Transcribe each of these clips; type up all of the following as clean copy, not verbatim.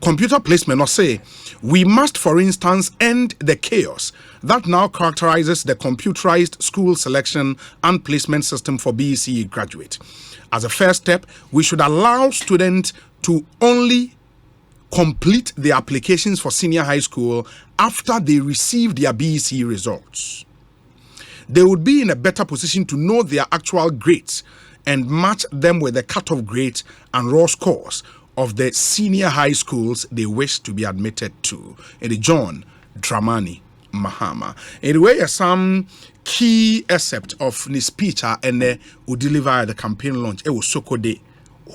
computer placement or say, we must, for instance, end the chaos that now characterizes the computerized school selection and placement system for BECE graduate. As a first step, we should allow students to only complete the applications for senior high school after they receive their BECE results. They would be in a better position to know their actual grades and match them with the cutoff grades and raw scores of the senior high schools they wish to be admitted to. And John Dramani Mahama. Anyway, some key excerpt of his speech and who deliver the campaign launch. It was Sokode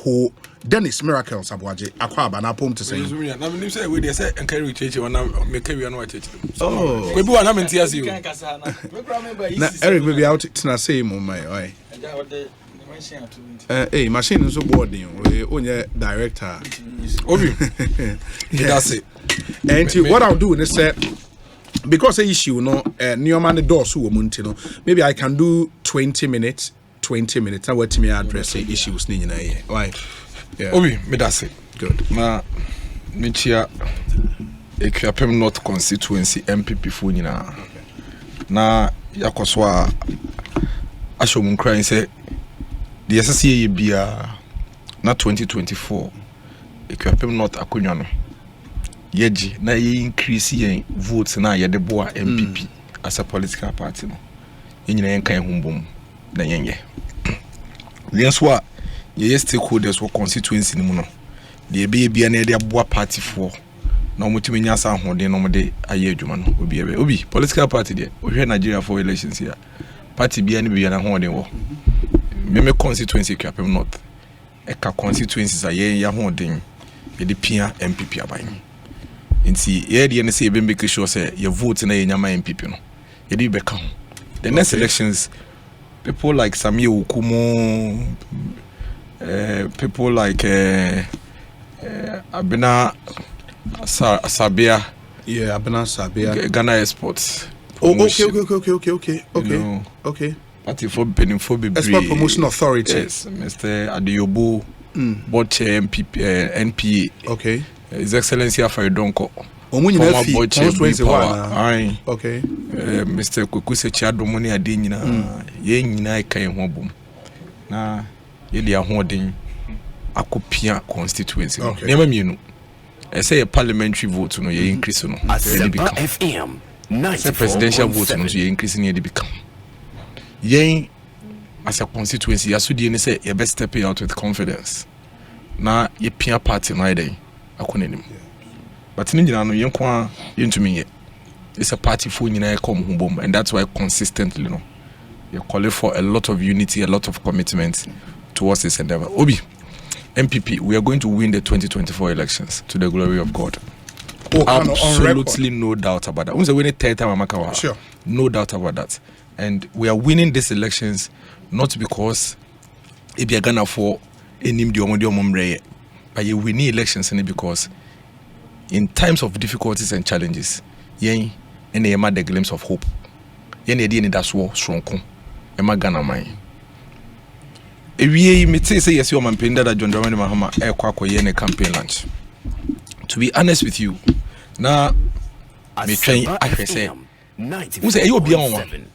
who Dennis Miracles Abwaje Akwaba na pom to say. Na me say we dey say encourage church wana make we na church. Oh. We be wana mentia see you. Na Eric be out tina say mo mai oi. Hey, machine so boarding. We onye director. Obi. That's it. And what I'll do is say because the issue no new man the door so womunti no maybe I can do 20 minutes. Now what me address the issues ni nyina here. Why? Yeah. Obi, me that's it. Good. Na me chia Ekosiisen North constituency MPP fu nyina. Na yakoso a ashomun crying say the SSA bia na 2024 Ekosiisen North akonwa no yeji na ye increase yen votes na ye de boa MPP as a political party no. Nyina yen kan humbom na yenye. Yes, what ye stakeholders were constituency no. The be na de boa party for. Na mutumi nya sa hode no de aye adwuma no obi political party de ohwe Nigeria for elections here. Party bia ne bia na hode wo. Me constituency Ekosiisen North. Eka constituencies aye ya hode ye de pia MPP aban. Nti ye de ne say be make sure say your vote na ye nyama MPP no. Ye de be ka ho. The next elections people like Sami Okumo, people like Abena Sabia. Yeah, Abena Sabia. Ghana Exports. Oh, okay. Okay. Party for Beninfo Export Promotion Authority. Yes, Mr. Adeyobo, board chair NPA. Okay. His Excellency Afaridonko. Aye. Okay. Mr. Ekosiisen Chadomoni Adenyina ye nyina kan ho bom na ye dia hoden akopia constituency nema mienu say a parliamentary vote no ye increase no ye become FM 94 presidential vote no ye increase no ye become ye as a constituency asudie ni say ye best step out with confidence na ye pia party no iden akonenim but ni nyina no ye kwa ye ntumi ye. It's a party for you come home, and that's why consistently, you call for a lot of unity, a lot of commitment towards this endeavor. Obi, MPP, we are going to win the 2024 elections to the glory of God. Absolutely no doubt about that. Sure. No doubt about that. And we are winning these elections not because if you're gonna for any but you win elections because in times of difficulties and challenges, and they made the glimpse of hope. Yen they didn't that's war strong. Emma Ghana mine. We may say yes, you man penda that John Dramani Mahama Kwako yen campaign launch. To be honest with you, now me train I say. Who say you be on one?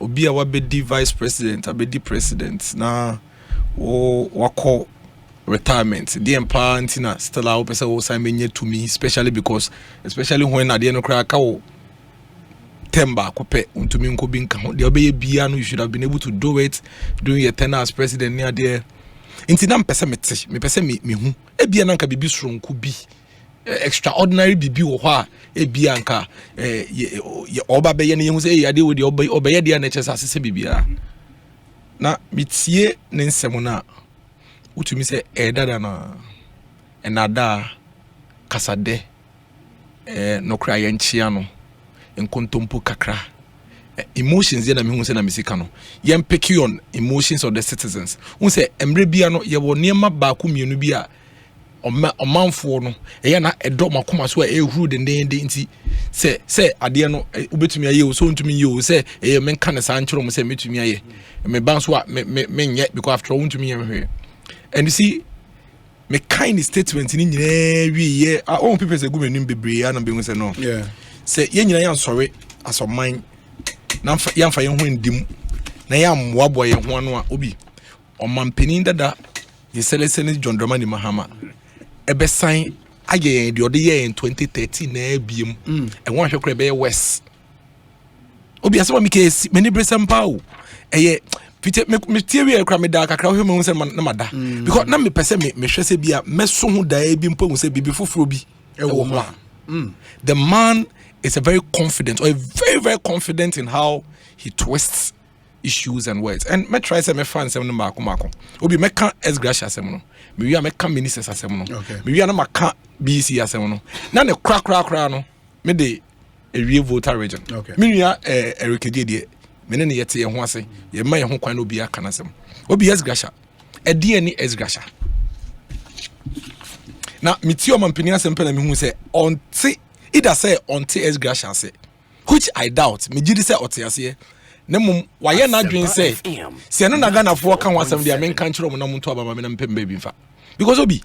Obi a wabedi vice president, abedi president. Na wako retirement. The empire antina still out person who sign me to me, especially when at the end of crack Temba kope untumi nkobi nka ho de obeye bia no you should have been able to do it during your tenure as president near there inti na mpese me pese me hu e bia na nka bibi soronko bi extraordinary bibi wo ho a e bia nka oba beye ne hu se e ade wo de obeye de na chese asese bibia na mitie ne nsem na utumi se dada na enada kasade no kra ye nchia no enkontompo kakra emotions na me hu se na misika no yem pick on emotions of the citizens hu se emre bia no ye wo niema ba ko mienu bia omanfo no eya na edo makoma so ehuru de nti se ade no ubetumi aye so ntumi ye o se eye menka ne sa nchiro mo se metumi aye me ban so me nye because after all ntumi ye me and you see me kind statement ni nyina wi ye all people say go me nim bebre ya na be say no yeah say ye nyina yan sorry as of mine na yan fa ye ho ndim na ya mmoabo ye ho no a obi omampanin dada ye selesene John Dramani Mahama ebe sign aye de ode ye in 2013 na ebiem e won hwekre be west obi asema mi ke many bresem pawo eye me tie kra me da kakra hwe me se na mada because na me pese me hwe se bia meso ho da bi mpo hu se bibi foforo bi e wo ho the man is a very confident or a very very confident in how he twists issues and words and me try say me fan sem no mako obi me kan ex-gratia sem no me wi me kan ministers asem no me wi na maka BC asem no na ne kra no me de ewie voter region me wi Erikede de me ne yete ye ho ase ye ma ye ho kwan obi aka na sem obi ex-gratia e de ani ex-gratia na meti o mampani asem pe na me hu say onti ida say onti ex-gratia say which I doubt me gidi say otiase nemum waye na adwen say se no na Ghana fo ka ho asem dia men kan kire mo na muntu abama me na mpem baby fa because obi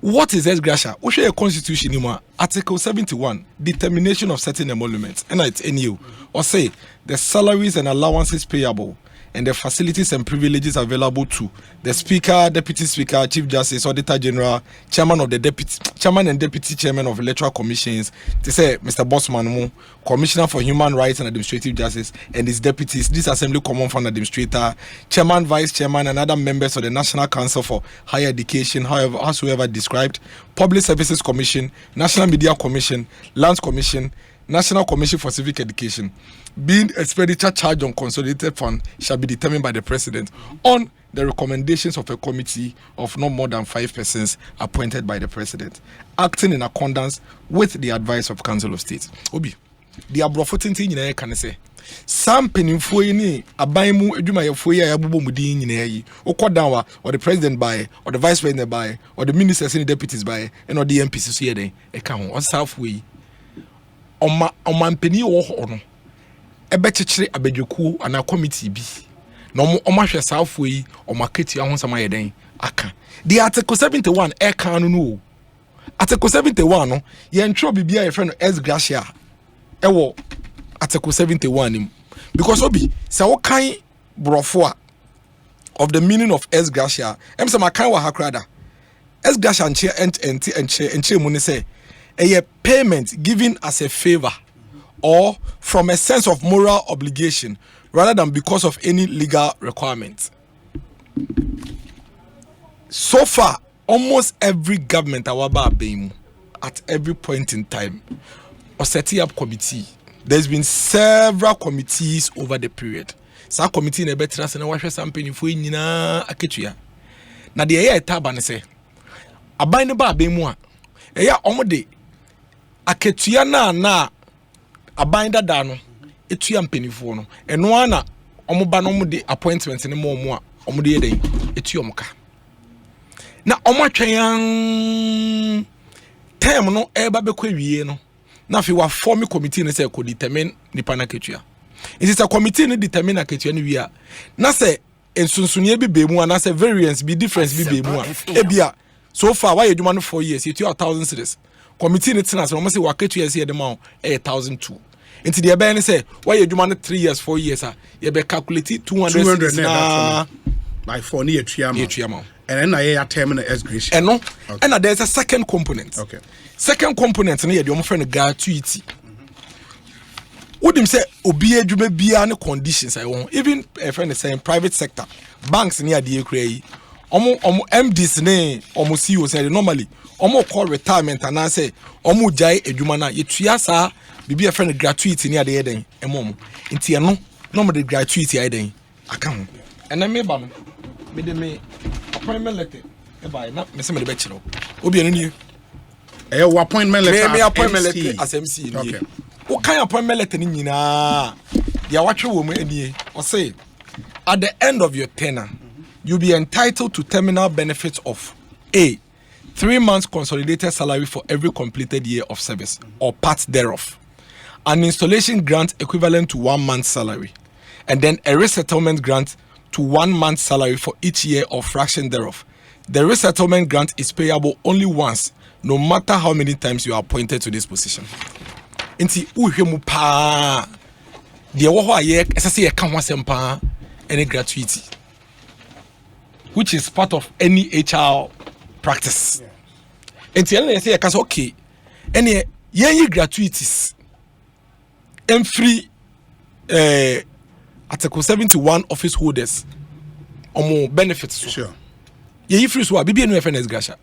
what is ex-gratia wo hwe constitution ni mo article 71 determination of certain emoluments and it's NU or say the salaries and allowances payable and the facilities and privileges available to the Speaker, Deputy Speaker, Chief Justice, Auditor General, Chairman and Deputy Chairman of Electoral Commissions, they say Mr. Bossman, Commissioner for Human Rights and Administrative Justice, and his deputies, this Assembly Common Fund Administrator, Chairman, Vice Chairman, and other members of the National Council for Higher Education, howsoever described, Public Services Commission, National Media Commission, Lands Commission, National Commission for Civic Education, being expenditure charge on consolidated fund shall be determined by the President on the recommendations of a committee of no more than 5 persons appointed by the President, acting in accordance with the advice of Council of State. Obi, the abrofotinti nyina kan say some penimfo yi ni aban mu adwumayefo yi abubo mudi nyina yi okodan or the President by or the Vice President by or the ministers and the deputies by and or the MPs so ye den e ka ho osafo yi omampani wo ho no ebe chechire abedwekuo ana committee bi na omahwe saafo yi omaketi ahonsama yeden aka the article 71 e kan no article 71 no ye ntro bibia ye friend ex-gratia ewo article 71 nim because obi se wo kan brofo a of the meaning of ex-gratia em se makan wa hakrada ex-gratia enche mu ne say a payment given as a favor or from a sense of moral obligation rather than because of any legal requirement. So far, almost every government at every point in time or setting up committee. There's been several committees over the period. Some committee in a better and wash something for nyina aketua. Na the air taban say abain ba bemu a eya omode aketua na aban dada no etua mpanifo no eno ana omoba no de appointment ne mo a omode yeden etua omka na omotwen term no eba bekwa wie no na fi wa form committee ne say ko determine nipa na ketua it is a committee ne determine aketua ne wie a na say ensunsunie bi bemu ana say variance bi difference bi bemu a ebia so far why adwuma no 4 years etua 1000 cedis committee ne tena say o mo say wa ketua years yede ma 1002 into the ebe say why you do 3 years 4 years you be calculate 200 na by 4 near triama and then I terminal ex-gratia and no and there's a second component. Okay, second component na your friend gratuity. Would him say obi adwuma bia ne conditions I want even a friend is saying private sector banks near the ekrai omo MDs ne omo CEO say normally omo call retirement and I say omo jai adwuma na yetua sa bibi a friend gratuity near the eden emom nti eno no mo the gratuity eden aka ho and me ba me de me appointment letter e ba na me se me de be kire obi enu ni appointment letter me appointment letter as MC ni o kan appointment letter ni nyina dia watwe wo mu enie o say at the end of your tenure you'll be entitled to terminal benefits of A 3 months consolidated salary for every completed year of service or part thereof, an installation grant equivalent to 1 month's salary, and then a resettlement grant to 1 month's salary for each year or fraction thereof, the resettlement grant is payable only once, no matter how many times you are appointed to this position. Inti uhwemu pa de wo ho aye esese ye ka ho asem any gratuity, which is part of any HR practice. Inti ene say ye ka say okay, any ye gratuities and free Article 71 office holders more benefits. Sure. Ye free so bibi enu ex gratia.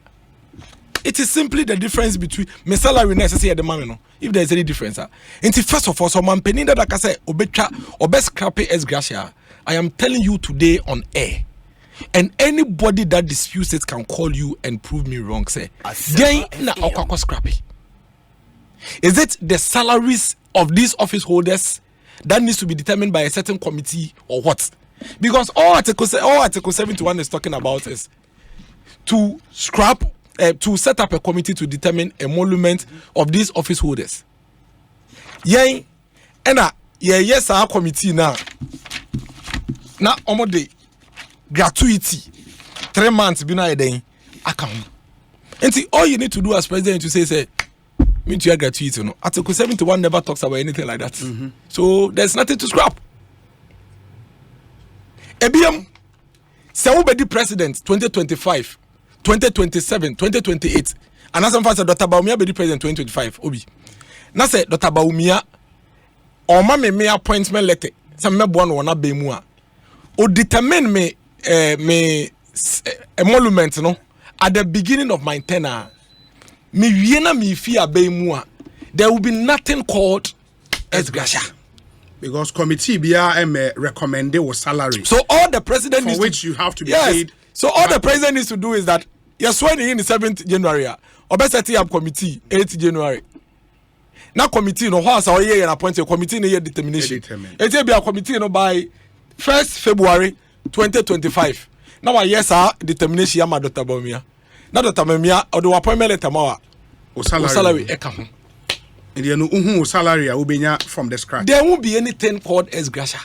It is simply the difference between my salary and say the money no. If there is any difference, into first of all, so man penny that I say obetra or best scrappy ex gratia. I am telling you today on air, and anybody that disputes it can call you and prove me wrong. Say, then na okako scrappy. Is it the salaries of these office holders that needs to be determined by a certain committee or what? Because all Article 71 is talking about is to scrap, to set up a committee to determine emolument of these office holders. Yay, and yes, our committee now omode gratuity 3 months be na then account. And see, all you need to do as president to say me to your gratuity. No, Article 71 never talks about anything like that. So there's nothing to scrap. EBM, say who be the president 2025, 2027, 2028. And as some fans say Dr. Baumia be the president 2025. Obi. Now say Dr. Baumia or me appointment letter. Some me born wana be mu a. O determine me emolument no at the beginning of my tenure. Me wiena me fear be mu a. There will be nothing called ex-gratia. Because committee BRM recommended was salary. So all the president for which you have to be paid. So all the president needs to do is that you're swearing in the 7th January. Or best setting up committee 8th January. Now committee no how so year appoint a committee no year determination. It will be a committee no by 1st February 2025. Now yes sir determination ya Dr. Baumia. Now Dr. Baumia or the appointment letter ma o salary eka ho. And you know salary will be from the scratch. There won't be anything called ex-gratia.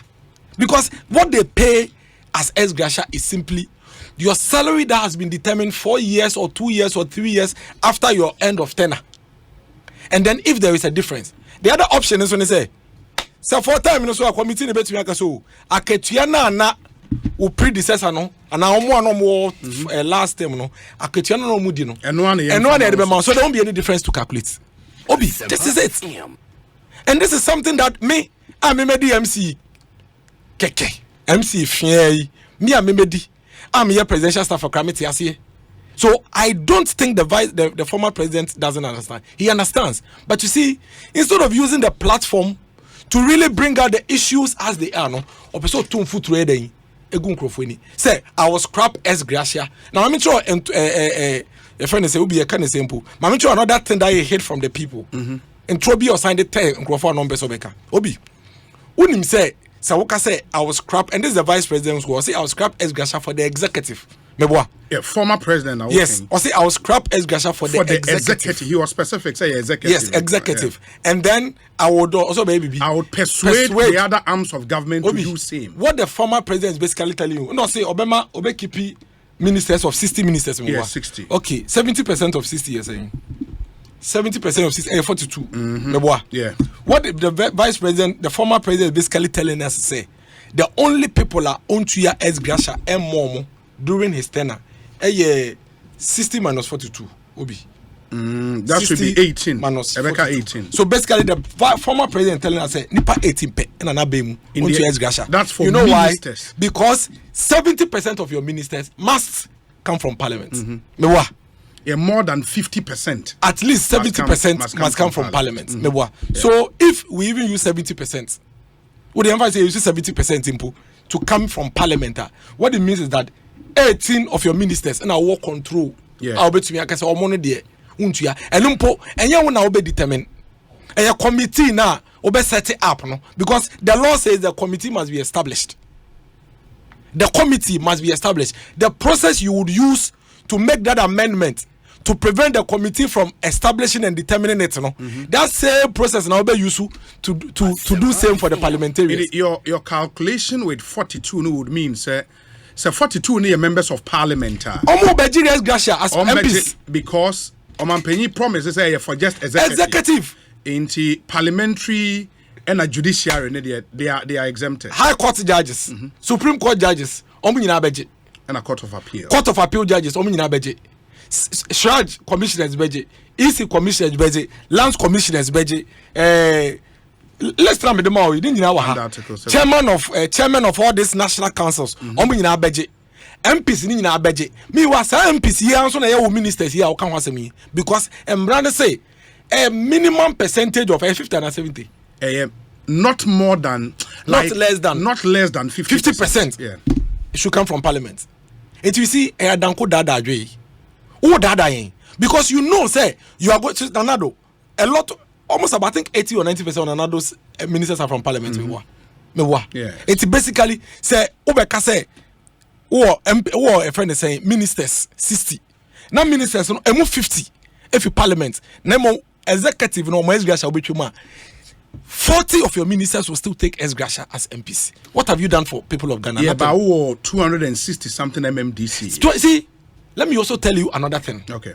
Because what they pay as ex-gratia is simply your salary that has been determined 4 years or 2 years or 3 years after your end of tenure. And then if there is a difference, the other option is when they say, so for time, you know, so a committee in the bed so a Ketiana na who predecessor no, and now more last term no, a Ketiana no mudino, and one so there won't be any difference to calculate. Obi, this is it. And this is something that me, I'm a MC Keke, MC Fiei, me, I'm a presidential staff for Kramiti. So I don't think the former president doesn't understand. He understands. But you see, instead of using the platform to really bring out the issues as they are, no, say I was scrap ex-gratia. Now I'm sure a friend say be a kind of simple. I'm sure another thing that he hate from the people. And Trobi or signed the 10 numbers of Beka. Obi. Unim say Sawoka say I was scrap, and this is the vice president who say I was scrap ex-gratia for the executive. Yeah, former president. Yes, or say I was scrap ex-gratia for the executive. He was specific, say executive. Yes, executive. Yeah. And then I would also I would persuade the other arms of government to do same. What the former president is basically telling you, no, say Obama Obekipi ministers of 60 ministers. Yeah, 60. Okay, 70% of 60 you're saying. 70% of 60, 42. Yeah. What the vice president, the former president is basically telling us to say, the only people are on to your ex-gratia and more during his tenure, 60 minus 42, Obi. That should be 18. Minus 18. So basically, the former president telling us, "Nipa 18 pe and anabemu onto ex-gratia." That's for Why? ministers. Because 70% of your ministers must come from parliament. Yeah, more than 50%. At least 70% must come from parliament. Yeah. So if we even use 70%, what the emphasis is 70% input to come from parliament. What it means is that 18 of your ministers and our work control. I'll bet me I can say money there. Untuya. And you will now be determined. And your committee now will be set it up, no? Because the law says the committee must be established. The committee must be established. The process you would use to make that amendment to prevent the committee from establishing and determining it, no? That same process now be used to do same for the parliamentarians. Your calculation with 42 would mean, sir, So 42 near members of parliament. Omo beji ex-gratia as MPs because Omanpenyi promises say for just executive. Into parliamentary and a judiciary, they are exempted. High Court judges, Supreme Court judges, omo nyina beji. And a Court of Appeal. Court of Appeal judges, omo nyina beji. Shraj commissioners beji, EC commissioners beji, Lands commissioners beji. Let's try me the more. You didn't know chairman of all these national councils. Omo nyina beji. MPs ni nyina beji. Me was MPs here so na ye ministers here o kan wase me because Embrand say a minimum percentage of 50 and 70. Not more than, not less than 50%. Yeah, it should come from parliament. And you see, danko dada adwe. Who dada yin? Because you know, say you are going to Nanado. A lot, almost about I think 80 or 90% of Nanado's ministers are from parliament. Yeah. It's basically say Ubeka say, or a friend is saying ministers 60. Now ministers no 50. If you parliament, nemo executive no more ex-gratia will be 40 of your ministers will still take ex-gratia as MPs. What have you done for people of Ghana? Yeah, but 260 something MMDC. See, let me also tell you another thing. Okay.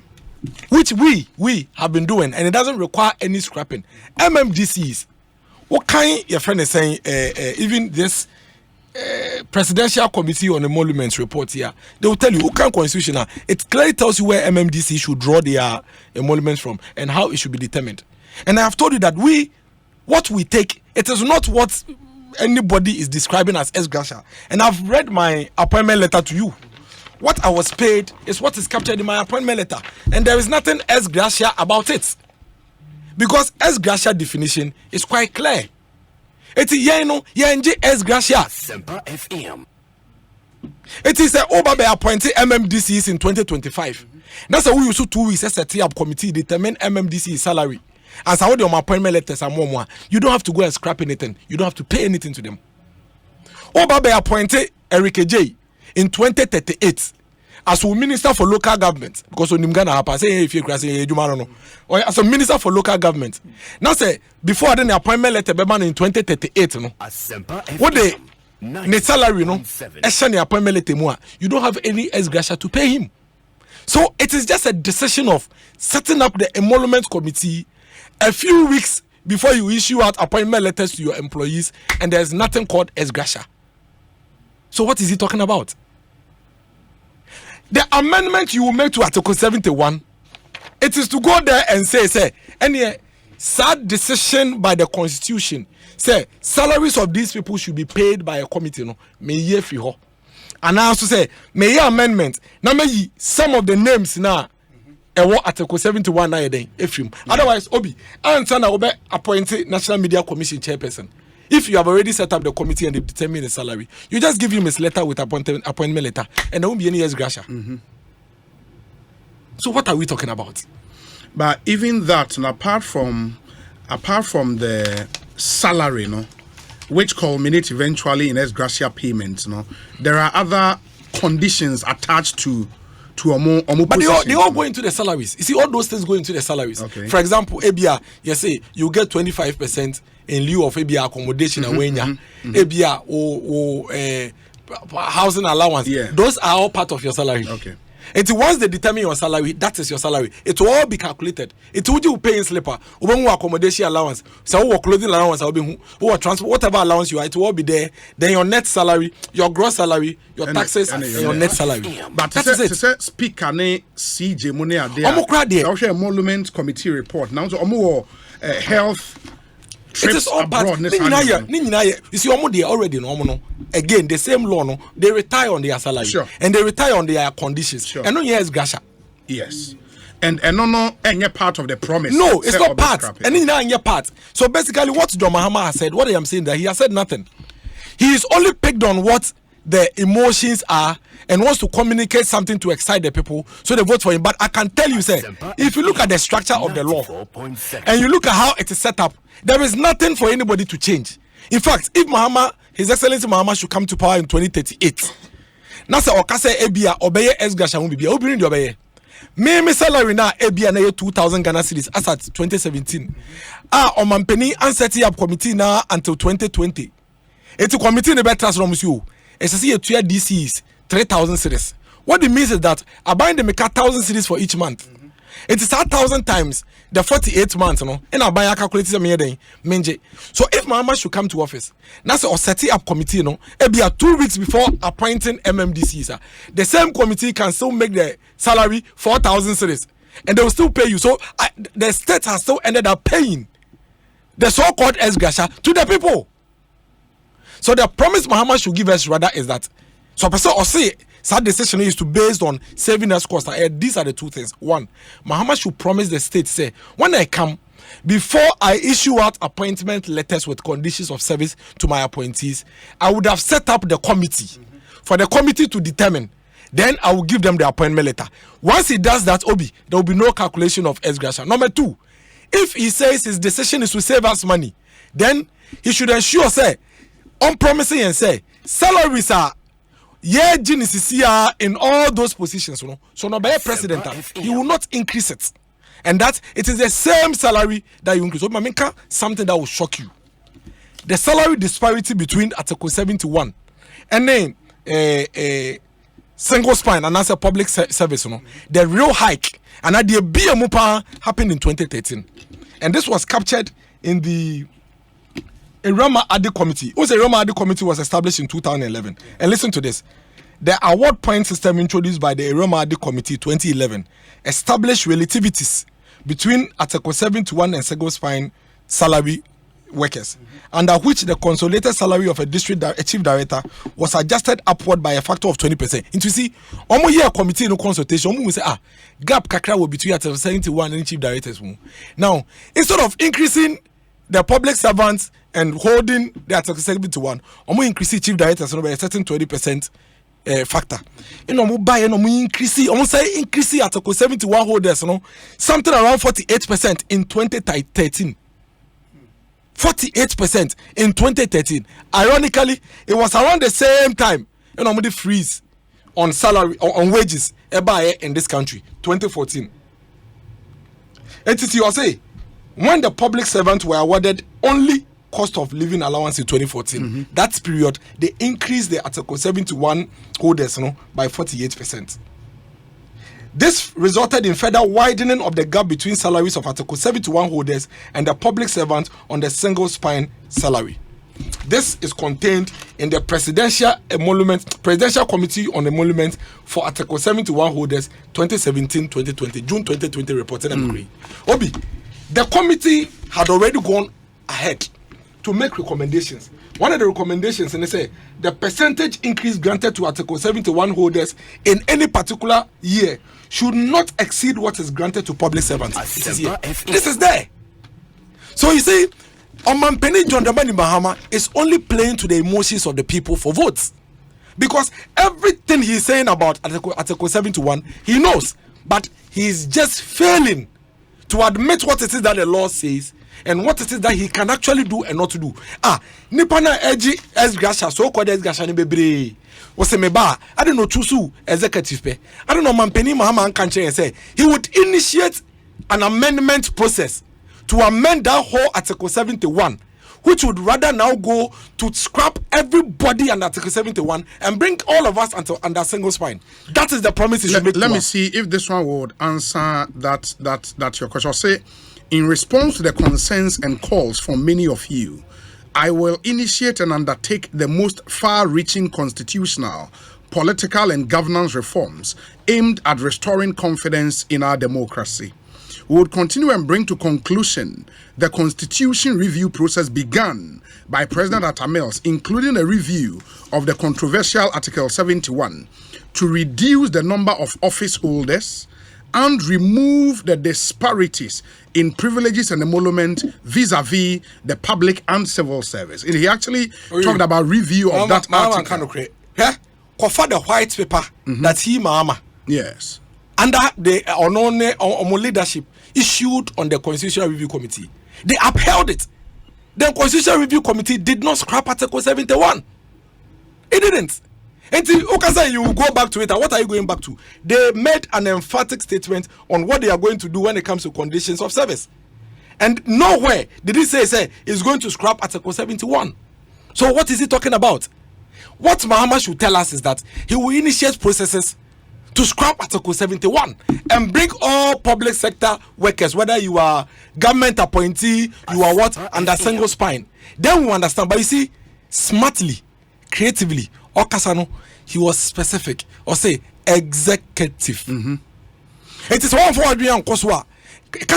Which we have been doing, and it doesn't require any scrapping. MMDCs. What kind your friend is saying? Even this presidential committee on emoluments report here, they will tell you what kind of constitutional. It clearly tells you where MMDC should draw their emoluments from and how it should be determined. And I have told you that what we take, it is not what anybody is describing as ex-gratia. And I've read my appointment letter to you. What I was paid is what is captured in my appointment letter. And there is nothing ex-gratia about it. Because ex-gratia definition is quite clear. It is ex-gratia. It is a Obabe appointed MMDCs in 2025. That's why we used 2 weeks set up committee determine MMDC salary. As I hold your appointment letters and more, you don't have to go and scrap anything. You don't have to pay anything to them. Obabe appointed Eric J in 2038 as a minister for local government because when Ghana happen say if you or as a minister for local government. Now say before then the appointment letter be in 2038 no. What the salary no? The appointment letter you don't have any ex-gratia to pay him. So it is just a decision of setting up the emolument committee a few weeks before you issue out appointment letters to your employees, and there's nothing called ex-gratia. So what is he talking about? The amendment you will make to Article 71, it is to go there and say, any sad decision by the Constitution, say salaries of these people should be paid by a committee. No, may ye free ho. And I also say, may ye amendment. Now may some of the names now. Article 71 na yeden efim. Otherwise, Obi, answer na obe appointed National Media Commission chairperson. If you have already set up the committee and they determine the salary, you just give him his letter with appointment letter, and there won't be any ex-gratia. So what are we talking about? But even that, and apart from the salary, no, which culminates eventually in ex-gratia payments, no, there are other conditions attached to a more but they all go into the salaries. You see, all those things go into the salaries. Okay. For example, ABR, you say you get 25% in lieu of ABR accommodation and ABR or housing allowance. Yeah. Those are all part of your salary. Okay. And once they determine your salary, that is your salary. It will all be calculated. It will you pay in slipper, accommodation allowance, so clothing allowance, or transport, whatever allowance you are, it will all be there. Then your net salary, your gross salary, your taxes, and your net salary. But that is it. Speaker ne CJ money are there. Also, emolument committee report now. So, health. It is all part. You see, they already know. Again, the same law, no, they retire on their salary, and they retire on their conditions. And no, yes, Gasha. Yes, and no, any part of the promise. No, it's not part. And any part. So basically, what John Mahama has said, what I am saying that he has said nothing. He is only picked on what the emotions are and wants to communicate something to excite the people, so they vote for him. But I can tell you, sir, if you look at the structure of the law and you look at how it is set up, there is nothing for anybody to change. In fact, if His Excellency Mahama should come to power in 2038, now say Okase Ebia obeye ex-gratia won't be opening the obeye. Me salary now Ebia na 2,000 Ghana cedis as at 2017. Omampeni and setting up committee now until 2020. It's a committee in the better from you. It's a see a 2 DCs 3,000 cedis. What it means is that I buy them 1,000 cedis for each month. It is 1,000 times the 48 months, you know, and I buy a calculator menje. So if Mama should come to office, that's or setting up committee, you know, it be 2 weeks before appointing MMDC, sir. The same committee can still make the salary 4,000 cedis, and they will still pay you. So the state has still ended up paying the so-called ex-gratia to the people. So the promise Muhammad should give us rather is that so person or say that decision is to based on saving us cost. These are the two things. One, Muhammad should promise the state, say, when I come, before I issue out appointment letters with conditions of service to my appointees, I would have set up the committee for the committee to determine. Then I will give them the appointment letter. Once he does that, Obi, there will be no calculation of ex-gratia. Number two, if he says his decision is to save us money, then he should ensure, say, on promising and say, salaries are in all those positions, you know. So no by president, he will not increase it. And that it is the same salary that you increase. So Maminka, something that will shock you. The salary disparity between Article 71 and then single spine and as a public service, you know, the real hike and at the BMUPA happened in 2013. And this was captured in the Irama Adi Committee. Also, Irama Adi Committee was established in 2011. And listen to this. The award point system introduced by the Irama Adi Committee 2011 established relativities between Article 71 and single spine salary workers, under which the consolidated salary of a chief director was adjusted upward by a factor of 20%. And you see, almost here committee no consultation, we say gap kakra will between Article 71 and chief directors. Now, instead of increasing the public servants and holding the Article 71, increase chief directors by a certain 20% factor. You know, buy increase Article 71 holders, you know, something around 48% in 2013. 48% in 2013. Ironically, it was around the same time, you know, the freeze on salary or on wages in this country, 2014. NTT say when the public servants were awarded only cost of living allowance in 2014, that period they increased the Article 71 holders, you know, by 48%. This resulted in further widening of the gap between salaries of Article 71 holders and the public servants on the single spine salary. This is contained in the Presidential Committee on Emolument for Article 71 holders 2017-2020, June 2020 reported and agree. Obi, the committee had already gone ahead to make recommendations. One of the recommendations, and they say the percentage increase granted to Article 71 holders in any particular year should not exceed what is granted to public servants. This is there. So you see, Omampeni John Dramani Mahama is only playing to the emotions of the people for votes. Because everything he's saying about Article 71, he knows. But he's just failing to admit what it is that the law says and what it is that he can actually do and not to do. Nipana Eji ex-gratia, so-called ex-gratia bebre. I don't know Chusu executive pay. I don't know Mampeni Mahama Kanche and say he would initiate an amendment process to amend that whole Article 71, which would rather now go to scrap everybody under Article 71 and bring all of us under single spine. That is the promise he should make. Let me see if this one would answer that your question. Say, in response to the concerns and calls from many of you, I will initiate and undertake the most far-reaching constitutional, political, and governance reforms aimed at restoring confidence in our democracy. We would continue and bring to conclusion the constitution review process begun by President Atta Mills, including a review of the controversial Article 71, to reduce the number of office holders and remove the disparities in privileges and emolument vis-a-vis the public and civil service. And he actually talked about review of that article. Kofa the white paper that he Mahama. Yes. Under the Omo leadership issued on the Constitutional Review Committee. They upheld it. The Constitutional Review Committee did not scrap Article 71. It didn't. Until Okaza, you go back to it, and what are you going back to? They made an emphatic statement on what they are going to do when it comes to conditions of service. And nowhere did he say it's going to scrap Article 71. So what is he talking about? what Mahama should tell us is that he will initiate processes to scrap Article 71 and bring all public sector workers, whether you are government appointee, you are what, under single spine. Then we understand. But you see, smartly, creatively, Okasano, he was specific, or say executive. It is one for Adrian Koswa. That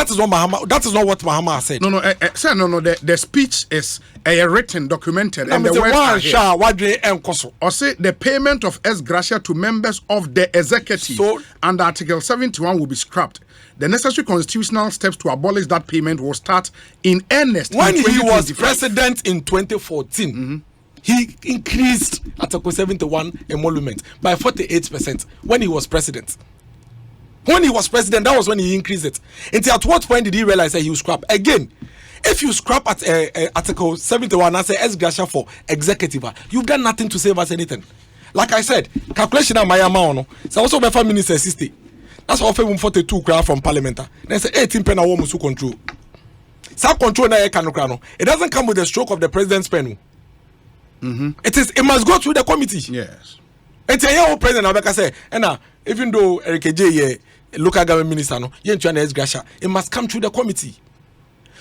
is not Mahama. That is not what Mahama said. No. Sir, no. The speech is written, documented, and the words are here. Or say the payment of ex-gratia to members of the executive under Article 71 will be scrapped. The necessary constitutional steps to abolish that payment will start in earnest when he was president in 2014. He increased Article 71 emolument by 48% when he was president. When he was president, that was when he increased it. Until at what point did he realize that he would scrap? Again, if you scrap at Article 71 and say ex-gratia for executive, you've done nothing to save us anything. Like I said, calculation of my amount, so also by 5 minutes 60. That's often 42 crowd from parliament. Then say 18 pen a woman to control. Some control na can. It doesn't come with the stroke of the president's pen. It must go through the committee. Yes. It's a young president Abeka say, and even though Eric J local government minister no, it must come through the committee.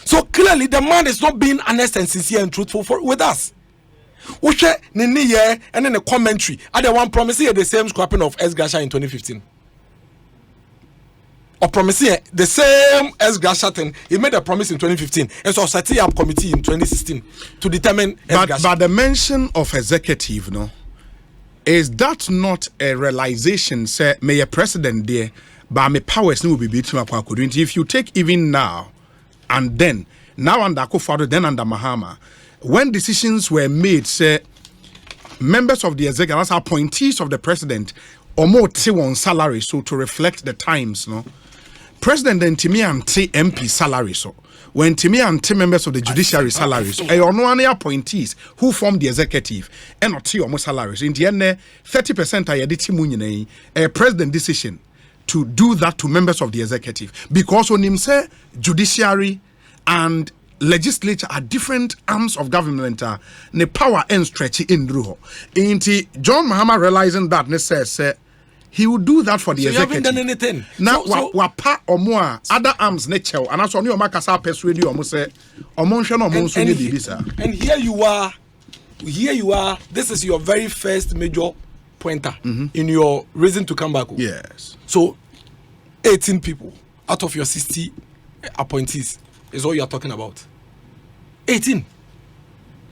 So clearly the man is not being honest and sincere and truthful with us. Which Nini year and then a commentary. Other one promising the same scrapping of ex-gratia in 2015. Or promising the same ex-gratia thing. He made a promise in 2015 and so setting up committee in 2016 to determine ex-gratia. But the mention of executive, no, is that not a realization, say, may a president there, but my powers will be between if you take even now and then, now under Akufo-Addo, then under Mahama, when decisions were made, say, members of the executive, as appointees of the president, or more on salary, so to reflect the times, no, President and Timmy and MP salary, so when Timmy and Tim members of the judiciary salaries, no appointees who form the executive and not almost salaries. In the end, 30% are the a president decision to do that to members of the executive because when him say judiciary and legislature are different arms of government, the power and stretch in Druho. Inti John Mahama realizing that says he will do that for the executive. You haven't done anything. Now, wapa or more other arms nature, and as on your makasa persuade you almost say, and here you are. This is your very first major pointer in your reason to come back. Yes. So, 18 people out of your 60 appointees is all you are talking about. 18.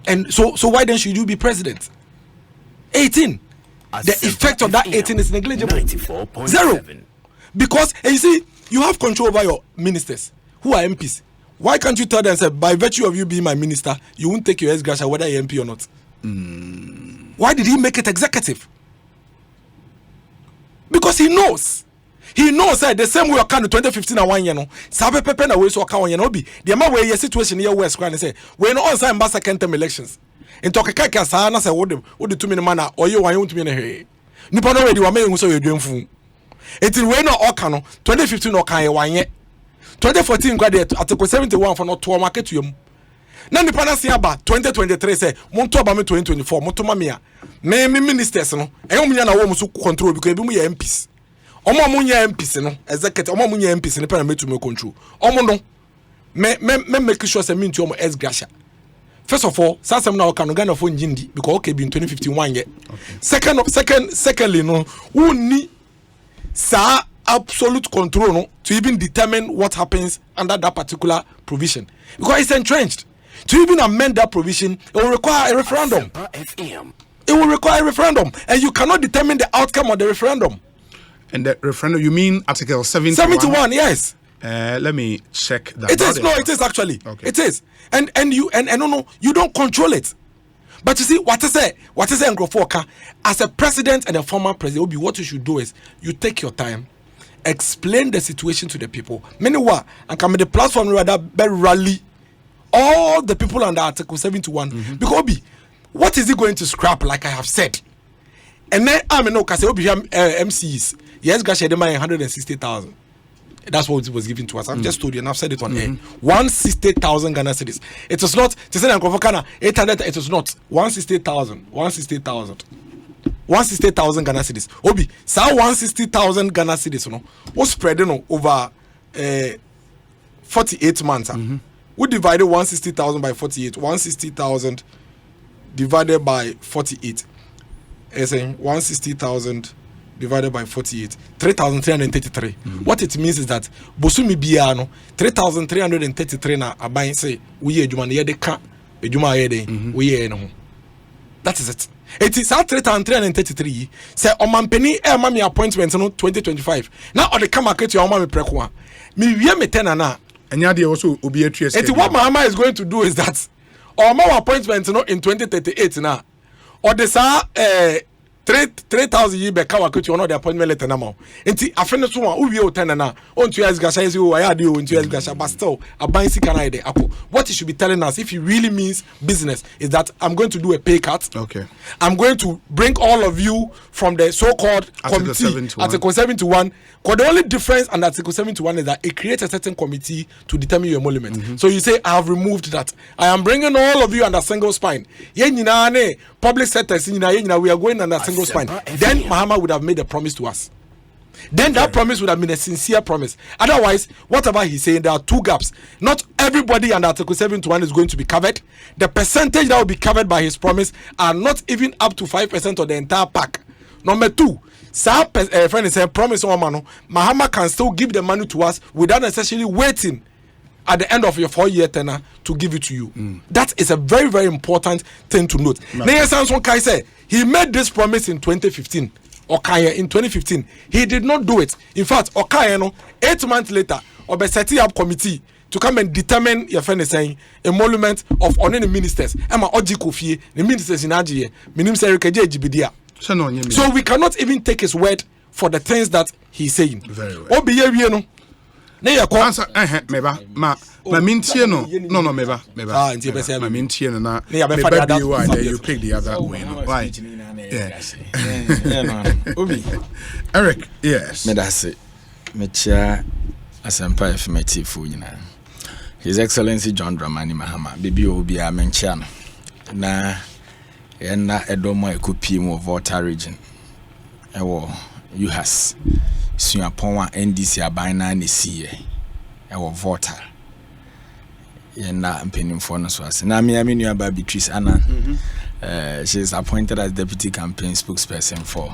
And so why then should you be president? 18. The effect of that 18 is negligible. 0. Because, and you see, you have control over your ministers who are MPs. Why can't you tell them, say, by virtue of you being my minister, you won't take your ex-gratia whether you're MP or not? Why did he make it executive? Because he knows. He knows that the same way you can 2015 and 1 year no. Sabe pepe na way so account you no be. The man where your situation here West Crown say we no on sign second term elections. In talk kaka sa na say what the 2 minute man or you wan to me na he. Nipa no ready wa me so you dwemfu. Etin we no oka no 2015 no kan ye 1 year. 2014 kwa dey article 71 for no to market to yam. Na nipa na sia ba 2023 say mo to ba me 2024 mo to ma me a. Me ministers no. Eyo munya na wo mo so control because ebi mu ye MPs. Omo munya MPs no executive omo munya MPs ne pa na metu me control. Omo no me make sure say me nti omo ex-gratia. First of all, Sasam now can Ghana for Njindi because okay be in 2051 year. Secondly, no, who need sa absolute control no to even determine what happens under that particular provision because it's entrenched. To even amend that provision, it will require a referendum. It will require a referendum, and you cannot determine the outcome of the referendum. And the referendum, you mean Article 71? 71, yes. Let me check that. It is it is actually. Okay. It is, and no, you don't control it. But you see, what is Nkrofo as a president and a former president, what you should do is you take your time, explain the situation to the people. Meanwhile, and come the platform rather rally all the people under Article 71 because what is he going to scrap? Like I have said, and then I mean no, because MCs yes, gosh, they 160,000. That's what was given to us. I've just told you, and I've said it on air. 160,000 Ghana cedis. It is not. To say 800. It is not 160,000. 160,000 Ghana cedis. Obi, so 160,000 Ghana cedis. No, was spread over 48 months. We divided 160,000 by 48. 160,000 divided by 48. It's 160,000 divided by 48. 3,333. What it means is that Bosumi Biano 3,333 na abayin say we ye juma ye de ka ejuma ye de we ye no. That is it. It is at 3,333. Say omampeni e ma me appointment no 2025. Now or the come market you ma me preko a. Me wie me ten na. Enya de also obi atries. It what Mahama is going to do is that or my appointment no in 2038 now. Or the sa 3,000 ye be kawa kuti ono the appointment letter na ma. Enti afene so one uwie o ten na on 2 years gasha is o ya de o 2 years gasha but still aban sika na de apple. What he should be telling us if he really means business is that I'm going to do a pay cut. Okay. I'm going to bring all of you from the so-called committee Article 71. Because the only difference under Article 71 is that it creates a certain committee to determine your emolument. So you say, I have removed that. I am bringing all of you under single spine. Public sectors, we are going under single spine. Then Mahama would have made a promise to us. Then that promise would have been a sincere promise. Otherwise, whatever he's saying, there are two gaps. Not everybody under Article 71 is going to be covered. The percentage that will be covered by his promise are not even up to 5% of the entire pack. Number two, friend is saying promise on Mano, Mahama can still give the money to us without necessarily waiting at the end of your 4-year tenure to give it to you. That is a very, very important thing to note. Samson Kai said he made this promise in 2015. Okaya in 2015. He did not do it. In fact, Okaya, 8 months later, Obe setting up committee to come and determine your friend is saying emolument of only ministers. Emma Oji Kofi, the ministers in Ajiye, Minim Serikeje Jibidia. So we cannot even take his word for the things that he's saying. Very well. Obi ye no. Ne ya kwa answer meba ma mintie no meba ma mintie no na ne ya be fa the other you pick the other way no why Obi Eric yes me da se me chia asempa informative nyina His Excellency John Dramani Mahama bibi obi a me chia no na na edomo ekopi mu Volta region ewo UHAS suapon a NDC aban na nesiye ewo Volta na mpenimfo no so ase na me amenu aba Beatrice Anna she is appointed as deputy campaign spokesperson for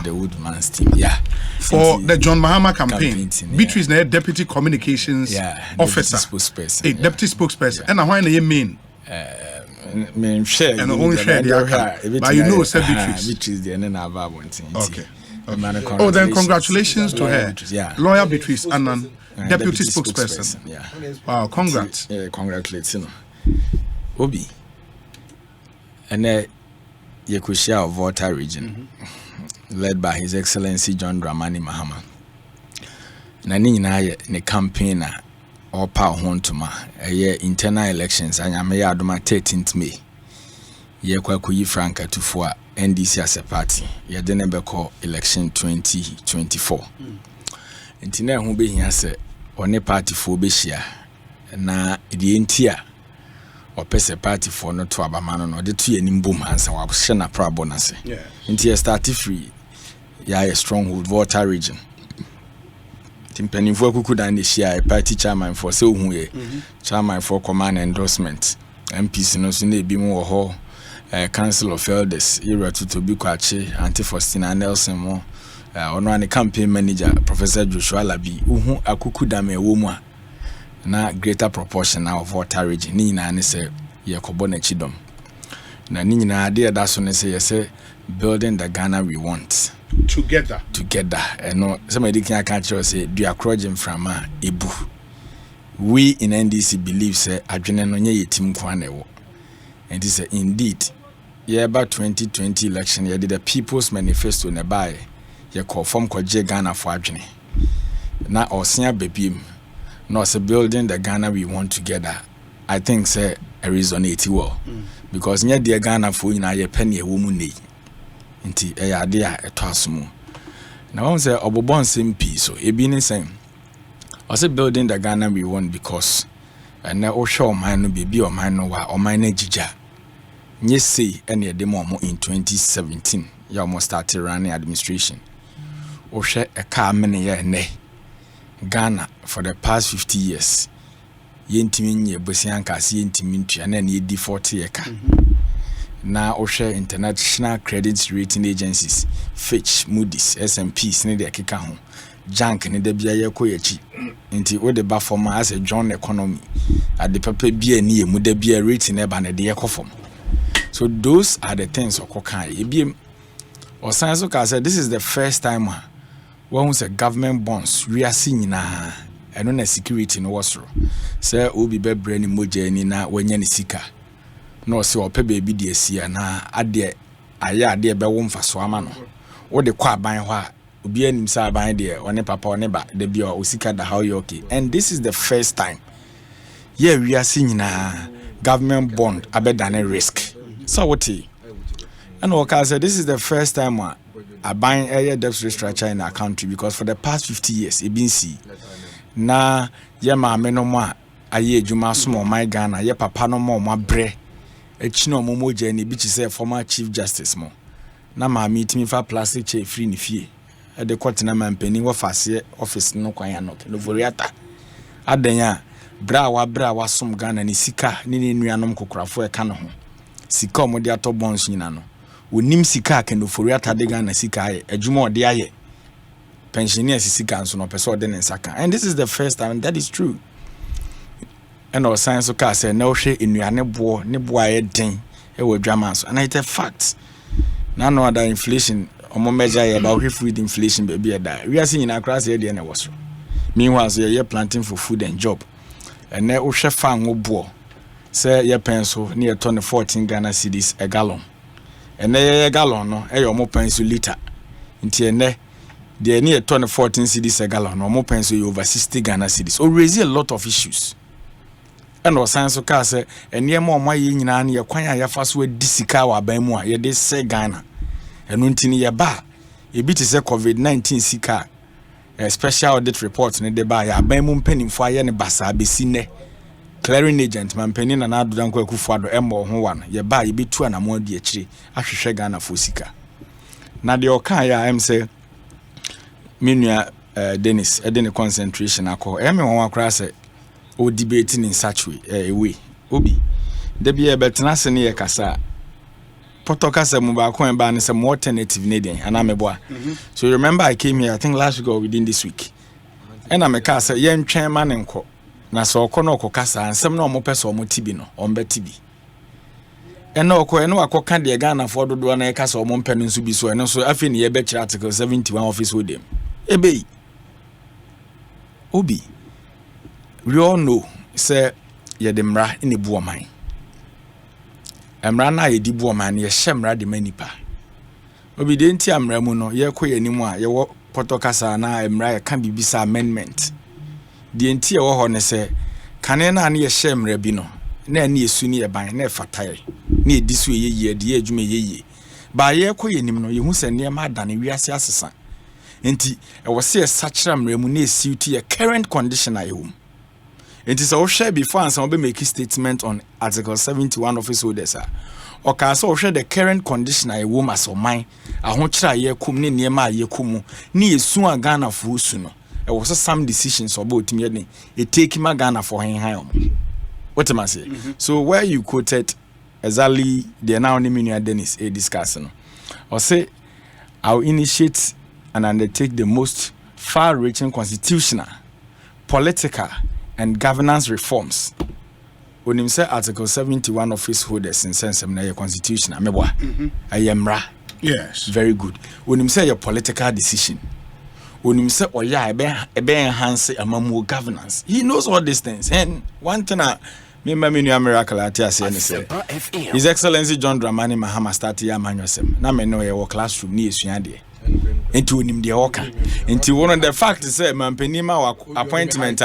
the Woodman's team for the John Mahama campaign team, Beatrice na deputy communications officer spokesperson deputy spokesperson and why na you mean me share and only share the but you know said Beatrice the na aba bontin okay. Oh, then congratulations to her. Lawyer Beatrice Annan, deputy spokesperson. Wow, congrats. Congratulations. Obi. And Ekosiisen of Volta region, led by His Excellency John Dramani Mahama. Na ni nyina ne campaign or power hontuma internal elections anyame ya adoma 13th May. Ye kwa kuyi Franka tufo NDC as a party ye de ne beko election 2024 ntina ehu be hia se one party fo be hia na de entia opese party fo no to abamano no de to yanim bom ansa wa hye na prabo na se ntia start free ya a stronghold Volta region timpanifo akuku dan de hia party chairman for se ohu ye chairman for command endorsement MPs no so na ebi mu wo ho Council of Elders, Ira Tutobi Kwache, Auntie Faustina Nelson Mo, Ono campaign manager, Professor Joshua Labi, Uhu Akuku Dame Womwa, na greater proportion now of Volta region, Nina and say, Yakobone Chidom. Na Nina idea that's when they say, building the Ghana we want. Together. And no, somebody can catch us say, do a crojin from Ibu. We in NDC believe, say, Adrian Onye Tim Kwanewo. And he said, indeed, about 2020 election, you did a People's Manifesto nearby. You call from Ghana for Adjini. Now, or senior baby, not a building the Ghana we want together. I think, say, a resonate well. Because near the Ghana for you, a penny a woman need. Inti a idea a toss more. Now, I say, Obobon same piece, so a being saying, I say building the Ghana we want because and now show mine no be or mine no or mine jija. Yes, say any demo in 2017. You almost started running administration. Or share a car many year ne Ghana for the past 50 years. Yentimin ye Bosianka see yentimin and then ye default eka. Now or share international credit rating agencies, Fitch, Moody's, S&P's ne de kika home. Jank ne de bia ye koyechi. Nti wo de ba form as a John economy. At the paper bia ni mu de bia rating e ba ne de ekofom. So those are the things okokan. Ebiem or science say this is the first time when we say government bonds we are seeing na and on security no was say obi be brand moja ni na wanya ni sika no say ope baby de asia na ade aya ade be wo mfaso ama no wo de kwa ban ho a obi anim say ban de one papa one ba de bia o sika da how you okay. And this is the first time we are seeing na government bond abedane risk. So what and okay, said this is the first time I buying a debt restructure in our country because for the past 50 years it been see na ye ma me no mo aye adwuma so my Ghana ye papa no mo bre echi no mo moja ni bi chi say former chief justice mo na ma meet me for plastic chair free ni fie e de court na ma mpani wo fase office no kwan ya no ke no voriata adanya bra wa som Ghana ni sika ni nuanom kokorafo e ka no ho sika o mo de ato bonds nyina no onim sika ka no voriata de Ghana sika aye adwuma o de aye pensioners sika nso no person de nsaka. And this is the first time that is true. And our science ka say na ohwe enuane bo ne bo aye den e wo dwama so and it's a fact. Na no other inflation omo measure about food inflation baby e da we are seeing across here na was. Meanwhile so you planting for food and job. And na ohwe fa ngo bo say ye penso ne ye turn 14 Ghana cedis a gallon. And na ye gallon no e yo mo penso liter. Nti ene the near 2014 cedis a gallon or more pence over 60 Ghana cedis. Or raise a lot of issues. And our science of car say, and near more my yin and your quanya ya fast with disikawa by more, ye de say Ghana. And untini ya ba, a bit is a COVID-19 sika, a special audit report in the bay, a bamum penning fire and bassa be seen. Clearing agent, man penning and Adudan Kwekufado, Embo, one, ye buy be 2 and a more dear tree, I should Ghana for sika. Now the Okaya, I'm say, Minua Dennis edin concentration akọ me won akra say o debating in such way obi de bia betena se ne ye kasa potokasa mu ba ko ba ne some alternative Canadian and ameboa. So you remember I came here I think last week or within this week and I make say ye ntwen ma ne nko na so okọ no okokasa ansem na omo pese omo tibi no ombe tibi eno okọ eno akoka de Ghana for dodo na ye kasa omo mpe no nso bi so eno so afi ne ye be kira article 71 office hodem ebe obi we all know say ye de mra in ebu oman emra na ye di bu oman ye hyemra de manipa obi de nti amra mu no ye kọ ye nimu a ye wo potokasa na emra ye kan bibisa amendment de nti ye wo ho ne say kane na ne ye hyemra bi no na ne yesu ne ye ban na fataye na edi so ye ye de ye adwuma ye ba ye kọ ye nim no ye hu se ne ma adane wiase asesa enti e wo se sachra mremu na esiuti current condition ayewum enti so share before and some be make statement on article 71 office holders o ka so share the current condition ayewum as o man ahokyra ye kum ne niema ye kumu ne esu a Ghana for su no e wo some decisions about me ne e take ma Ghana for hen what am I say? So where you quoted exactly the now Minua Dennis a discuss no or say I'll initiate and undertake the most far-reaching constitutional, political, and governance reforms. When you say Article 71 office holders in sense of your constitution, I am ra. Yes. Very good. When you say your political decision, when you say, oh yeah, I be enhance among governance. He knows all these things. And one thing Minua miracle at say His Excellency John Dramani Mahama started ya manuasem. Na me know your classroom ni esuade. Into him the oka. Into one of the facts say mampenima appointment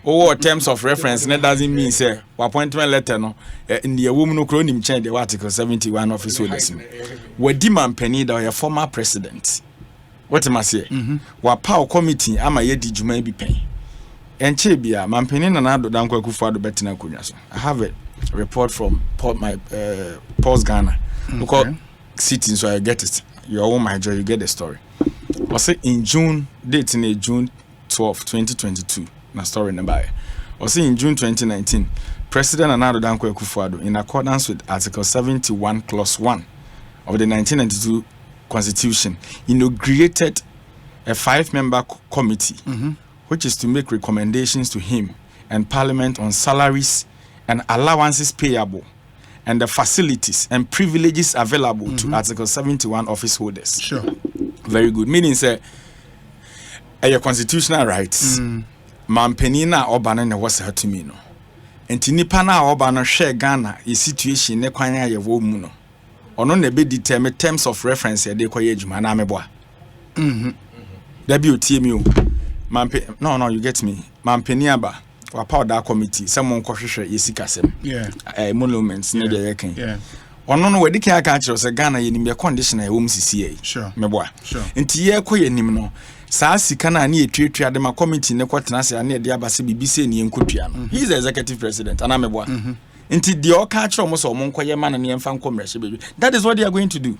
or terms of reference. That doesn't mean say appointment letter no in the woman who cronim change the article 71 office holders. We demand penny that your former president. What am I say? Wa power committee ama ye di juma bi pen. enche bia mampeni na na do danko Akufo-Addo betina konwa so. I have a report from Paul's Ghana. Because sitting, so I get it. You are my joy, you get the story. I say in June, date in June 12, 2022. Na story number. I say in June 2019, President Nana Danko Akufo-Addo, in accordance with Article 71, Clause 1 of the 1992 Constitution, inaugurated a 5-member committee, which is to make recommendations to him and Parliament on salaries and allowances payable and the facilities and privileges available to Article 71 office holders. Sure. Very good. Meaning, say, your constitutional rights. Mampeni na obana ne wasa to me no. Enti nipa na obana share Ghana e situation ne kwan ya yewo mu no. Ono na be determine terms of reference e de koye adwuma na meboa. Da bi otie mi o. No, you get me. Mampeni aba wa powder committee some nkohwehwe yesikasem. Monuments ne de yekan. Ono no wedi kan aka kire say Ghana ye nim ye condition e wom sisi e. Sure. Meboa. Sure. Enti ye koye nim no. Saa sika na ne etwetwa de ma committee ne kwatena se na de abase bibise ne enkotua no. He is the executive president ana meboa. Enti de o ka kire mo so mo nkoye ma na ne emfa nkomrehye bedu. That is what they are going to do.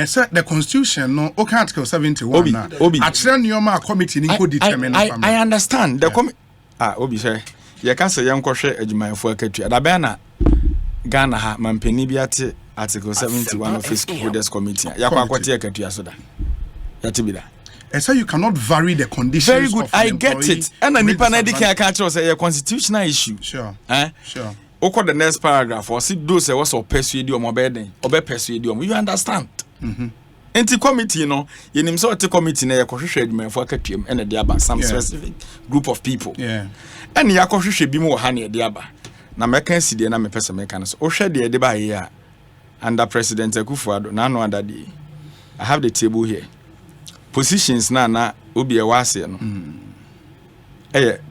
So the constitution no okay Article 71 na actually nyoma committee ni go determine I understand the Obi say ye ka say yenkohwe adwumayefo akatua da be na Ghana ha mampeni bi ate Article 71 of Fiscal Holders Committee yakwa akwate akatua so da yate bi da. So you cannot vary the conditions. Very good, I get it. And nipa na dike aka kire say a constitutional issue. Sure. Sure. Oko the next paragraph or see those was or persuade you obeden obe persuade you understand. Enti committee no yenim so te committee na yakohwehwe adwumayefo akatuam ene de aba some specific group of people. And yakohwehwe bi mu wo ha na de aba na meka sidie na mepese meka no so ohwe de de ba ye a under President Akufo-Addo na no under the I have the table here. Positions na obi e wase no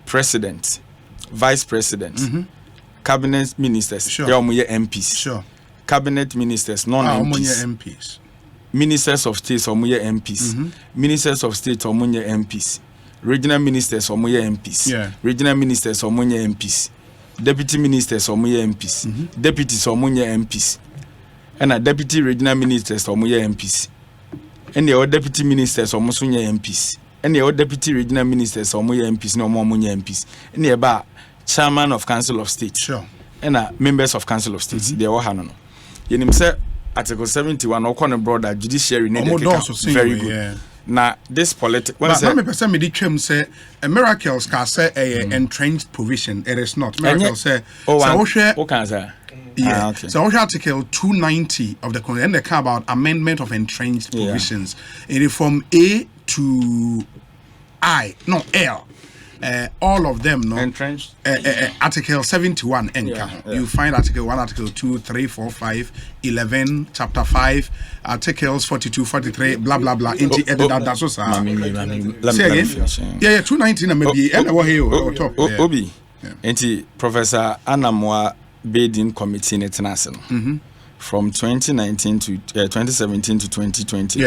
president, vice president, cabinet ministers, MPs. Sure. Cabinet ministers, non-MPs. Ministers of State, MPs. Ministers of State, MPs. Regional ministers, MPs. Regional ministers, MPs. Deputy ministers, MPs. Deputies, MPs. And a deputy regional ministers, MPs. And the deputy ministers, MPs. And the deputy regional ministers, MPs, no more MPs. And the chairman of Council of State. Sure. And members of Council of State. They all have no. You say Article 71 or corner broader judiciary very good. Now this political let me person me di say miracles can say a entrenched provision. It is not. Miracles say so Article 290 of the Constitution and they care about amendment of entrenched provisions. It is from A to I, no L. All of them, no. Entrenched. Article 71, you find Article 1, Article 2, 3, 4, 5, 11, Chapter 5, Articles 42, 43, blah, blah, blah. That's what say again? Yeah, 219 maybe. Obi. Professor Anamwa Badin Committee in International. From 2019 to 2017 to 2020.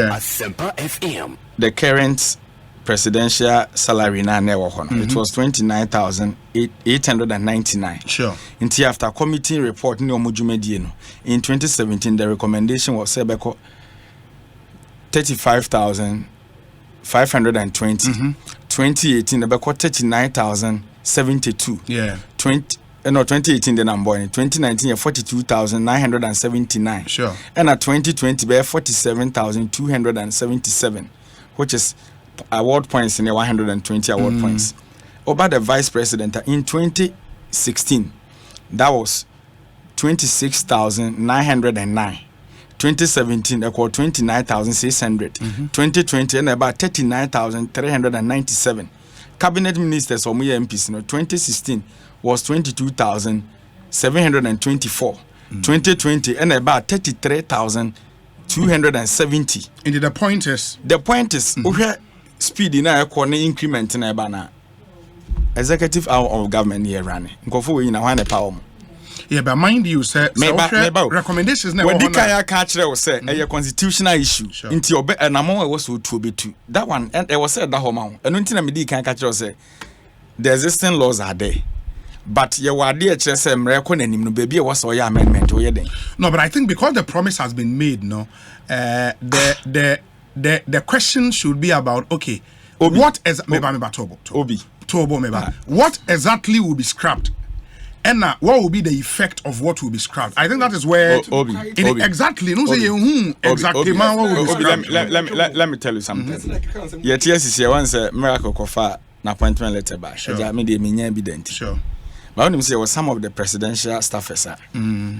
The current presidential salary na never it was 29,899. Sure. Until after committee report no mujumedie no in 2017 the recommendation was sebeko 35,520. 2018 ebeko 39,072. 2018 the number in 2019 42,979. Sure. And at 2020 be 47,277, which is award points in the 120 award points. Over the vice president in 2016, that was 26,909. 2017, equal 29,600. 2020, and about 39,397. Cabinet ministers or MPs, 2016 was 22,724. 2020, and about 33,270. And the point is, speed in a corner increment in a banner. Executive arm of government here running. Go for you now, one power. Yeah, but mind you, sir, recommendations never. When the Kaya catch there was said a constitutional issue. Into your bed, and I'm always to be two. That one, and it was said that home. And until I can catch us say the existing laws are there. But you were there just say no baby was all your amendment or No, but I think because the promise has been made, no, the question should be about okay, Obi. what is what exactly will be scrapped? And what will be the effect of what will be scrapped? I think that is where Obi. Exactly. No say exactly man what will be scrapped. Let me tell you something. Yet yes is once a miracle kofa na appointment letter back. Sure. Me dey me evident. Sure. But when you say was some of the presidential staffers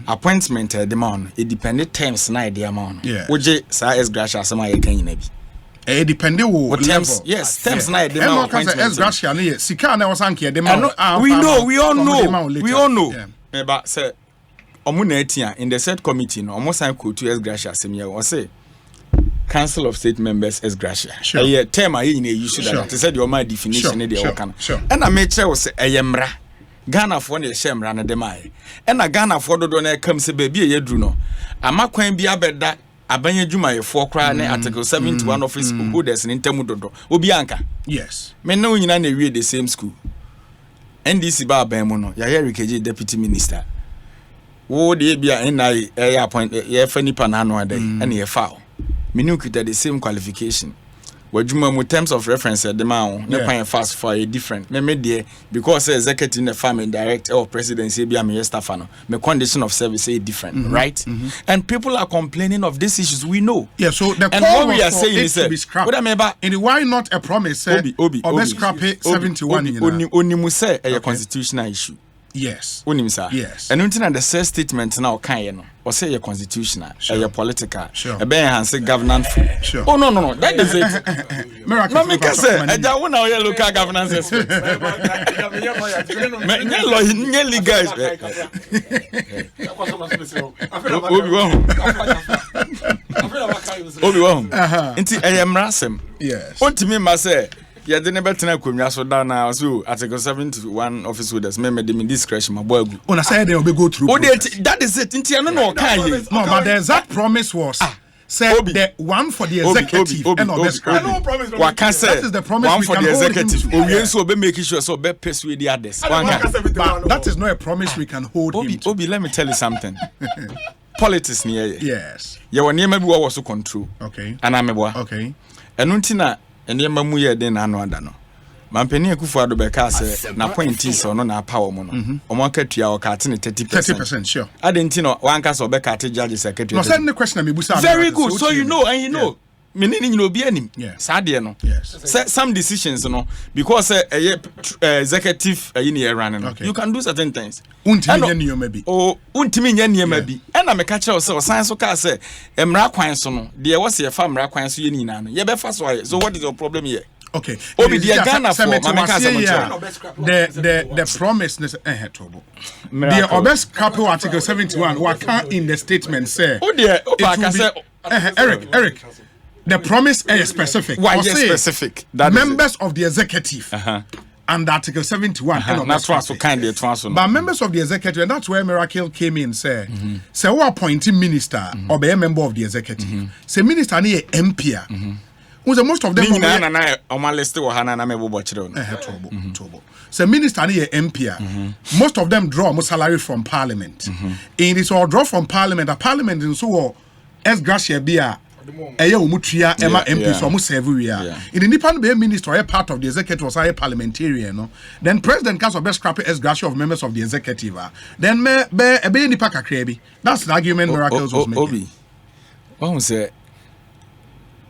appointment the man it depended terms na the amount. Yeah. Oje sa ex-gratia sama ye kan yina bi. Depending on terms, yes, terms na the man appointment. Ex-gratia na sika na wasanke the man. We all know. Yeah. But say omo na etia in the said committee no omo sign code to ex-gratia semia o say Council of State Members ex-gratia. Sure. A term I in issue that said your my definition dey o kan. And I make sure say eyemra Ghana for ne shemra na dem ai. And a Ghana for dodo na come say baby ye dru no. Amakwan bi abeda abanye dwuma ye for kra na article 71 office holders in temu dodo. Obi anka. Yes. Me na nyina na wie the same school. NDC ba ban mu no. Ya Rikeji deputy minister. Wo de bia na e appoint ye fa nipa na anu adai. And ye foul. Me knew kita the same qualification. Wajuma mu terms of reference the man ne kwan fast for a different me there because executive the farm and director or presidency be am staff no me condition of service is different right and people are complaining of these issues we know so the and what we are saying is to be scrapped and why not a promise Obi scrap it 71 onimu say a constitutional issue yes onim sir yes and until the first statement now kan no or say a constitutional a political sure. a ben hanse governance sure. Oh no that is it miracle no me can say eja won na local governance expert me nye legal Obi won nti eyemrasem yes ontimi ma say yeah, the never tena kwamwa so down now so article 71 office holders me discretion my boy una say they will go through that is it nti no no but the exact promise was say the one for the executive and obescrapping. No promise. What can say? That is the promise one we for can the hold executive. him to. We also be making sure so be persuade the others. But that is not a promise we can hold him to. Obi, let me tell you something. Politics near you. Yes. You were near me was to control. Okay. And I'm a boy. Okay. And untina and near mamu ye den anu adano. Mampeni Akufo-Addo beka say na pointi so no na power mo no. Omo akatua o ka ate 30%, sure. Adenti no wan ka so beka ate judge secretary. No send the question me busa. Very good. So you know and you know. Me ni no bi anim. Sadie no. Yes. Some decisions no because executive ni run no. You can do certain things. Untimi nya nioma bi. Oh, untimi nya nioma bi. E na me ka kire o say so ka say emra kwan so no. De wo se fa emra kwan so ye ni na no. Ye be fa so aye. So what is your problem here? Okay. Obi the Ghana for the promise tobo. The obes capital article 71 what can in the statement say. Oh dear, Eric. The promise is specific. Why is specific? That members of the executive and Article 71 that's what so kind of transfer. But members of the executive, and that's where Miracle came in say who appointing minister or be a member of the executive. Say minister ni MP. Most of them on my list or Hana Mebo so minister ni MP. Most of them draw more salary from parliament. In this all draw from parliament, a parliament in so ex-gratia be umutria Emma MP so almost every year. In the Nipan be minister or part of the executive was a parliamentarian, no. Then president can best scrap ex-gratia of members of the executive. Then be nipa kakrebi. That's the argument Miracles was making. Obi. What say?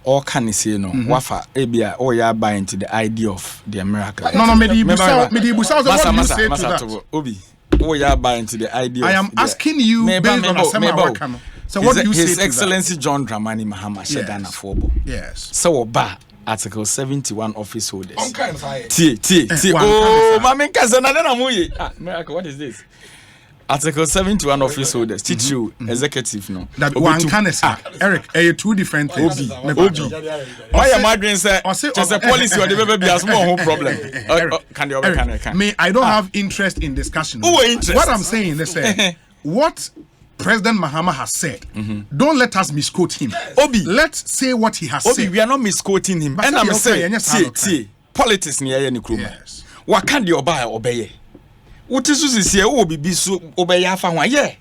All can you say no? Wafa ebia or ya buy into the idea of the miracle. No, what do you say to that? Obi, or ya buy into the idea. I am asking you based on a so what do you say to His Excellency John Dramani Mahama Shedana Fobo. Yes. So ba Article 71 office holders. Oh, mami kazana na muye. Miracle, what is this? Article 71 office holders, teach you executive no. That one can say, Eric, two different things. Obi. Why am I doing say? Just a policy or the baby has more problem. Can you me? I don't have interest in discussion. What I'm saying is what President Mahama has said. Don't let us misquote him. Obi, let's say what he has said. We are not misquoting him. And I'm saying, see, politics near any crew. Yes. waka de oba obeye wote so sisi wo bibi so obeye afa ho aye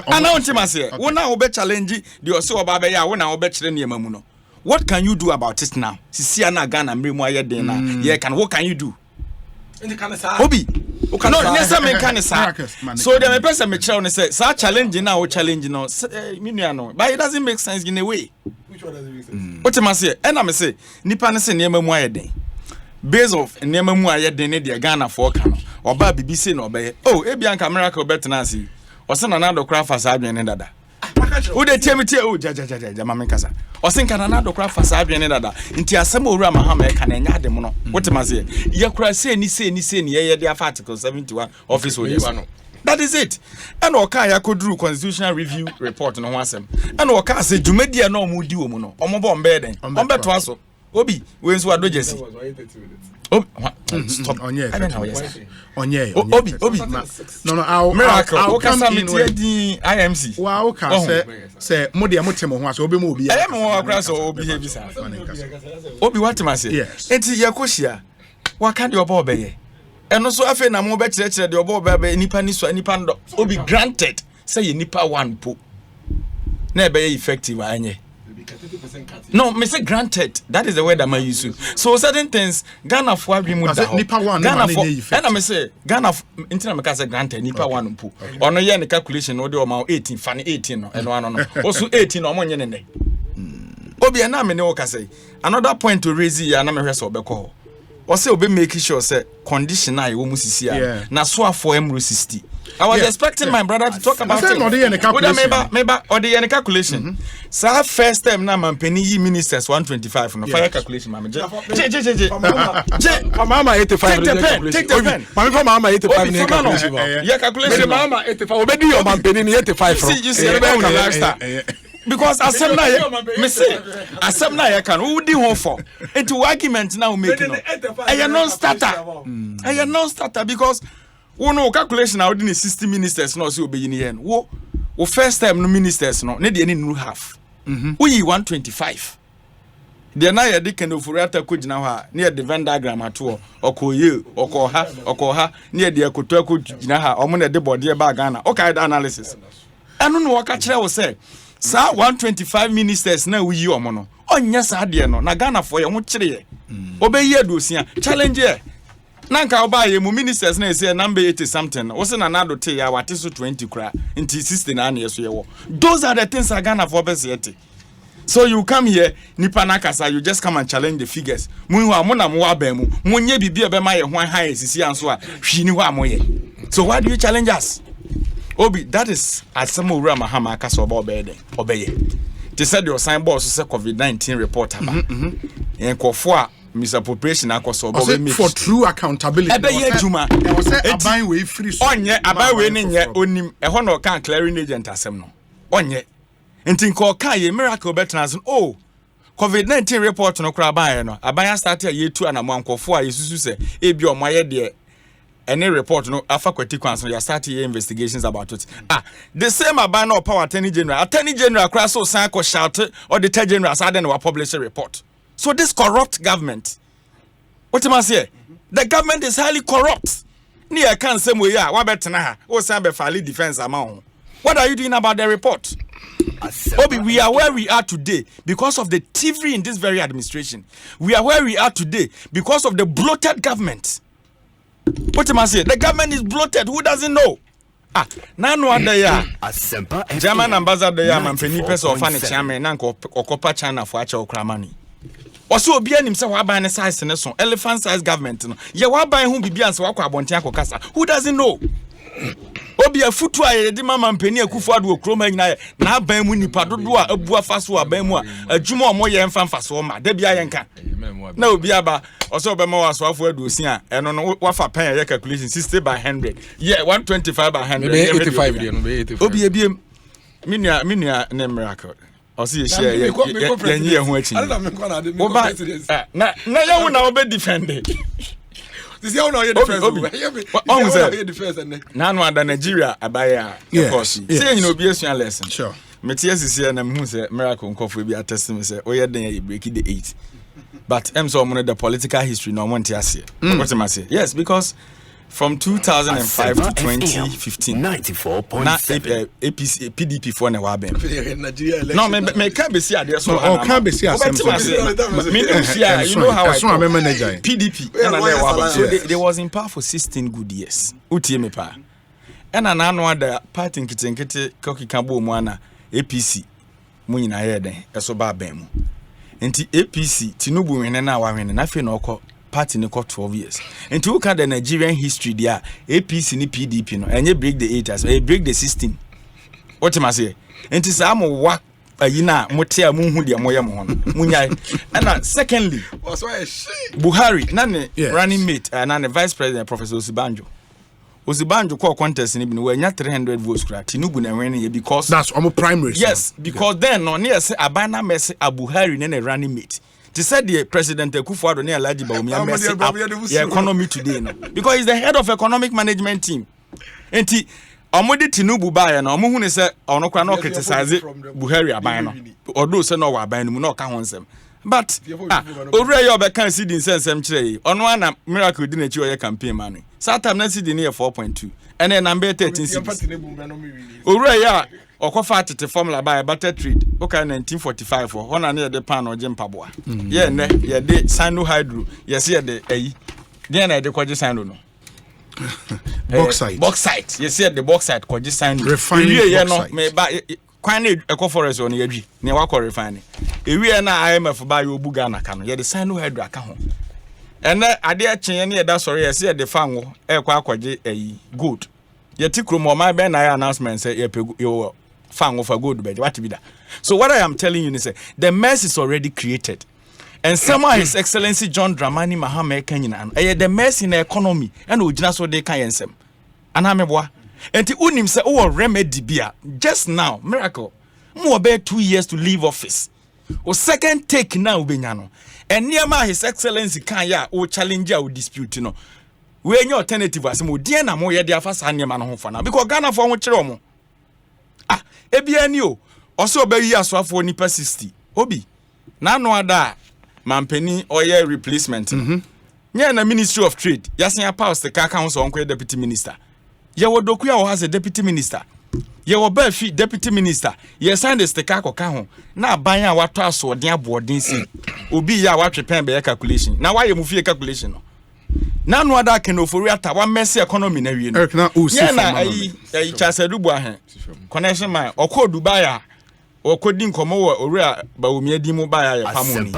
ana wonte mase wo na wo be challenge de o se oba beye a wo na wo be kire ne emamu no what can you do about it now sisi ana Ghana mremu aye den na ye can what can you do Obi no nessa me can say so the person me kire no say sa challenge na wo challenge no me nua no but it doesn't make sense in a way which one doesn't make sense what am say and am say nipa ne se ne emamu aye den based of nema mu aye den ne de Ghana for ka no oba bibi se no obeye oh e bia nka miracle betena asi o se na na do kra fa sa adwen ne dada wo de tiamiti oh ja mama nkasa o se nka na do kra fa sa adwen ne dada nti asem owura mahama e ka na nya adem no wotima se ye kra se ni ye de afa article 71 office holders that is it and oka ya koduru constitutional review report no ho asem and oka se dwumadie na omudi wo mu no ombo mbe den ombe to aso Obi, we nso ado jesi. Obi, stop. Onye. Obi. No, I'll come in with the IMC. Wow, can say mo de mo ho aso obi mo obi. I am mo akra so obi he bisa. Obi what ma say? Yes. Enti ye koshia. Wa ka de obo obeye. Eno so afa na mo be kire de obo obeye nipa ni so nipa ndo. Obi granted say ye nipa one po. Na be effective anye. No, me say granted. That is the word I'm using. So certain things Ghana for we mu da. Ghana for and I say Ghana intina me ka say granted nipa one mpo. Ono ye ne calculation no de o ma 18 fa ne 18 no. Eno ano no. Oso 18 no mo nye ne. Obi na me ne o ka say another point to raise ya na me hwe so obekọ. O say obi make sure say condition na wo mu sisi a na so afọ emro 60. I was expecting my brother to talk about it. Maybe or the calculation. So first time na mampeni yi ministers 125 no fire calculation mama. Mama 85. Take the pen. Mama 85 calculation. Yeah calculation mama 85. Obedi your mampeni 85 from. See you see the because asem na me say asem na can who di ho for into argument now make no. I non-starter because no calculation now the 60 ministers no so be in here wo first time no ministers no ne de ni no half we 125 de na ye de kan ofurata ko gina ha ne de Venn diagram ato okoye okoha ne de akoto ko gina ha omo ne de body ba Ghana okay analysis anu no waka kire wo say sa 125 ministers na we yi omo no onya sa de no na Ghana for ye ho kire ye obeyi adosia challenge ye nanka oba ye mu ministers na say number 80 something wo se na nado te ya wate so 20 kra nti 60 na ye so ye wo those are the things are Ghana for best yet. So you come here nipa na kasa you just come and challenge the figures mu hu na mo wa ba mu munye bibia be ma ye ho han sisi anso a hwi ni ho amoye so why do you challenge us Obi that is asemo ura mahama kasa oba obeye they said your sign board so say COVID-19 report aba enkofo a misappropriation akoso obo we make for true accountability ebe ye juma e was say aban we free so onye aban we ne nye onim e ho no kan clearing agent asem no onye nti nko ka ye miracle betnas oh COVID-19 report no kra aban no aban start ye tu anamo ankofo a yesusu se e bi omaye de any report no afa kwati kwanso ya start ye investigations about it the same aban no power attorney general kra so san ko shout auditor general sa den wa publish a report. So this corrupt government, what am I say? The government is highly corrupt. Near can say we are wabetna or sambe file defense amount. What are you doing about the report? Obi, we are where we are today because of the thievery in this very administration. We are where we are today because of the bloated government. What am I say? The government is bloated. Who doesn't know? Now no other ya. German ambassador ya mampeni person of an chairman nanko okopa China for acha okramani. Also obi anim se wa ban size ne so elephant size government no ye wa ban hu bibia nse wa kwa abonten akokasa who doesn't know obi afutu aye de mama mpeni akufo ado okroma nyina na ban mu nipa dodo a abu afaso aban mu a adwuma omo ye mfa mfaso ma da bia ye nka na obi aba also obema waso afo ado osia eno no wafa pen ye calculation 60 by 100 yeah 125 by 100 85 dey no be 85 obi ebiem minua ne miracle osi ye share ye ho achi na ya hu na obe defend this year no ye defense na no ada Nigeria abaya because say you know be a lesson sure metie sisi na me hu say miracle nkofo bi attest me say o ye den ye break the 8 But so the political history no one to what am I say? Yes, because from 2005 to 2015, 94.7 APC PDP for na wa ben. No, me can be see there so can be see you know how I PDP so they was in power for 16 good years. Utie me pa. And an annual the party nkete koki kambo mu ana APC mu nyina ye den eso ba ben mu. Nti APC Tinubu wene na wa wene na fe na okọ party ne 12 years. Nti who can the Nigerian history there APC ni PDP no enye break the 8 as break the 16. What am I say? Nti sa mo wa ayina mote a munhu de moye mo hono. Munyai. And secondly, Buhari na ne running mate na ne vice president Professor Osibanjo call contest ni bi no anya 300 votes kra Tinubu na win ye because that's almost primary. Yes, because then no near say abana messe Buhari ne running mate. They said the President Akufo-Addo ne Alhaji Bawumia mess up the economy today no because he's the head of economic management team. Enti omode Tinubu ba na omo hu ne say ono kwa no criticize Buhari aban no although say no wa aban no no ka ho nsem. But owura ye obeka see the nsem kire ono ana miracle di na chi oye campaign man. Satam na see the near 4.2 and then number 13 owura ye okofa atete formula by butter trade okay 1945 for one na the pan or jim paboa yeah ne ye de sino hydro yes ye de ayi then na de kwaje sino no bauxite yes ye the bauxite kwaje sino refining no me ba kwan na eco forest on yadwi ne wakọ refine ewie na IMF ba ye obuga na ka no ye de sino hydro aka ho ene ade akyen ne ye da sori yes ye de fanwo ekwa akwaje ayi gold ye tikrom o ma be na announcement say ye pegu yo fan of a good bed. What be that? So what I am telling you is the mess is already created. And somehow His Excellency John Dramani Mahama Kenyan the mess in the economy and ujina so they can yensem. And I'm a and the unim say oh remedy bia just now miracle. More about 2 years to leave office. O second take now benyano. And near my His Excellency can ya o challenge or dispute no. We any alternative as mo dear na mo ye dia fa san man ho fa na because Ghana for mo kire mo. Ebiani o also obeyi aswafo nipa 60 obi na no ada mampeni oye replacement nye na Ministry of Trade yasen pass the car council on deputy minister ye wodoku ya has a deputy minister ye wo ba fi deputy minister ye sign the sticker koka ho na aban a wato asodin aboden si obi ya watwepen be calculation na waye mu fie calculation no na no ada ken ofori ata wa mess economy na wie no ye na ayi chasedubu ahen connection man okọ Dubai a okodi nkomo wo owura Bawumia di mu ba ya pamoni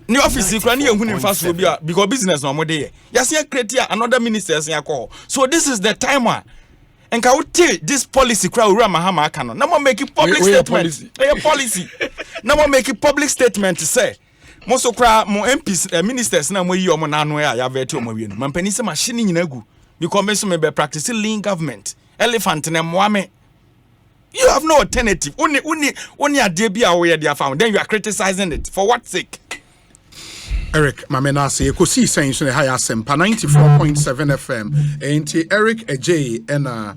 ni office kura ni ehunu mfaso bi because business no mo de ye yase ex-gratia another minister yase akọ so this is the time one and can we take this policy kura owura Mahama aka no na mo make public statement policy na mo make public statement to say Moso kra mo MPs ministers na mo yi omo na anu ya vete omo wie no mampani se machine nyina gu because me so me be practice lean government elephant na moame you have no alternative only ade bia wo ye dia found then you are criticizing it for what sake. Eric Mamena say Ekosiisen so high asempa 94.7 FM enti Eric Ej na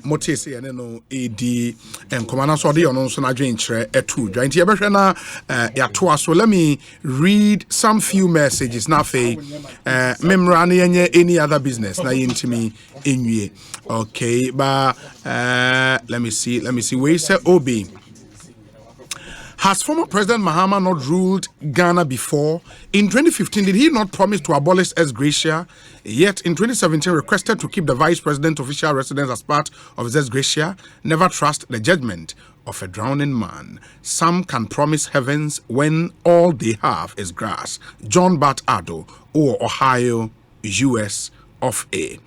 motese ene no edi enkomana so de ono so na dwen kire etu dwan enti ebehwe na ya to aso let me read some few messages na fe memra na yenye any other business na yentimi enwie okay ba let me see we say Obi. Has former President Mahama not ruled Ghana before? In 2015, did he not promise to abolish ex-gratia? Yet, in 2017, requested to keep the vice president official residence as part of his ex-gratia? Never trust the judgment of a drowning man. Some can promise heavens when all they have is grass. John Bat Addo, or Ohio, US of A.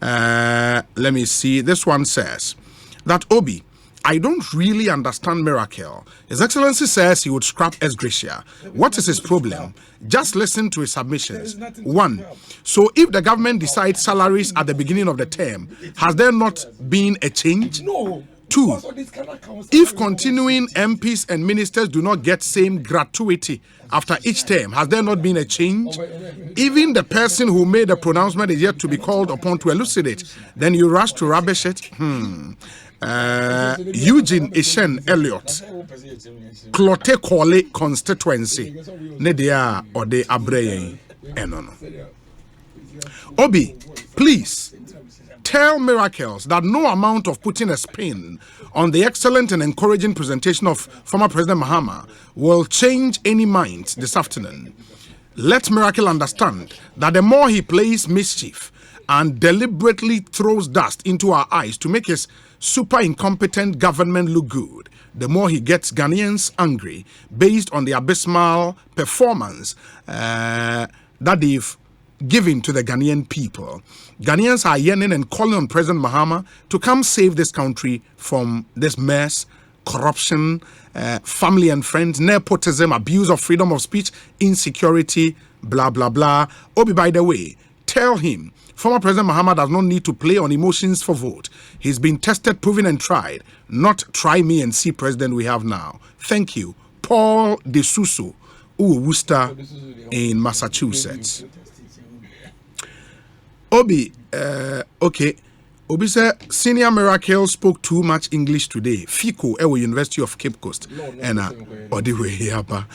Let me see. This one says that Obi, I don't really understand Miracle. His Excellency says he would scrap ex-gratia. What is his problem? Just listen to his submissions. 1. So if the government decides salaries at the beginning of the term, has there not been a change? No. 2. If continuing MPs and ministers do not get same gratuity after each term, has there not been a change? Even the person who made the pronouncement is yet to be called upon to elucidate. Then you rush to rubbish it. Eugene Ishen Elliott, Clote Kole constituency, Nedia or de Abreye Enono. Obi, please tell Miracles that no amount of putting a spin on the excellent and encouraging presentation of former President Mahama will change any mind this afternoon. Let Miracle understand that the more he plays mischief and deliberately throws dust into our eyes to make his super incompetent government look good, the more he gets Ghanaians angry based on the abysmal performance that they've given to the Ghanaian people. Ghanaians are yearning and calling on President Mahama to come save this country from this mess, corruption, family and friends, nepotism, abuse of freedom of speech, insecurity, blah, blah, blah. Obi, by the way, tell him former President Mahama does not need to play on emotions for vote. He's been tested, proven, and tried. Not try me and see president we have now. Thank you. Paul De Suso, Worcester in Massachusetts. Obi, okay. Obi said Senior Miracle spoke too much English today. Fico, University of Cape Coast. And Odiwe Yaba.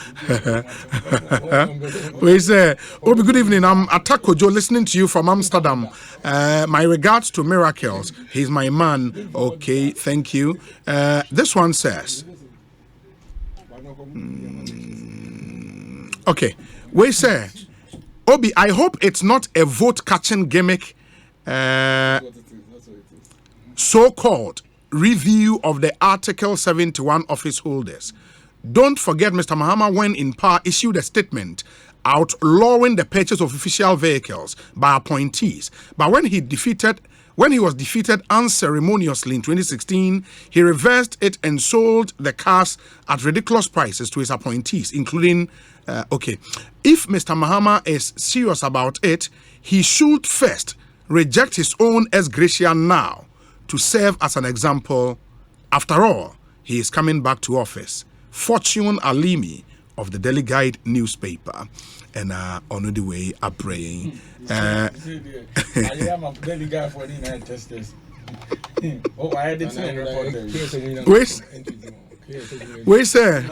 We say, Obi, good evening. I'm Atako Joe, listening to you from Amsterdam. My regards to Miracles. He's my man. Okay, thank you. This one says, okay, we say, Obi, I hope it's not a vote-catching gimmick. So-called review of the Article 71 office holders. Don't forget Mr. Mahama, when in power, issued a statement outlawing the purchase of official vehicles by appointees. But when he was defeated unceremoniously in 2016, he reversed it and sold the cars at ridiculous prices to his appointees, including, if Mr. Mahama is serious about it, he should first reject his own ex-gratia now to serve as an example. After all, he is coming back to office. Fortune Alimi of the Daily Guide newspaper. And on the way, I'm praying. I am a Daily Guide for the United States. Oh, I did we say,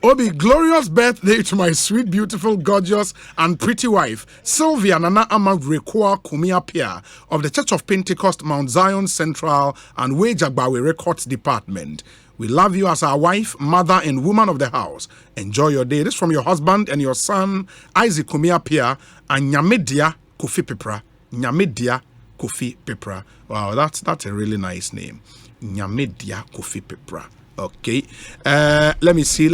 Obi, glorious birthday to my sweet, beautiful, gorgeous, and pretty wife, Sylvia Nana Amagrekwa Kumiapia of the Church of Pentecost, Mount Zion Central, and Wejagbawe Records Department. We love you as our wife, mother, and woman of the house. Enjoy your day. This is from your husband and your son, Isaac Kumiapia, and Nyamedia Kofi Pepra. Nyamedia Kofi Pepra. Wow, that's a really nice name. Nyamedia Kofi Pepra. Okay. Let me see.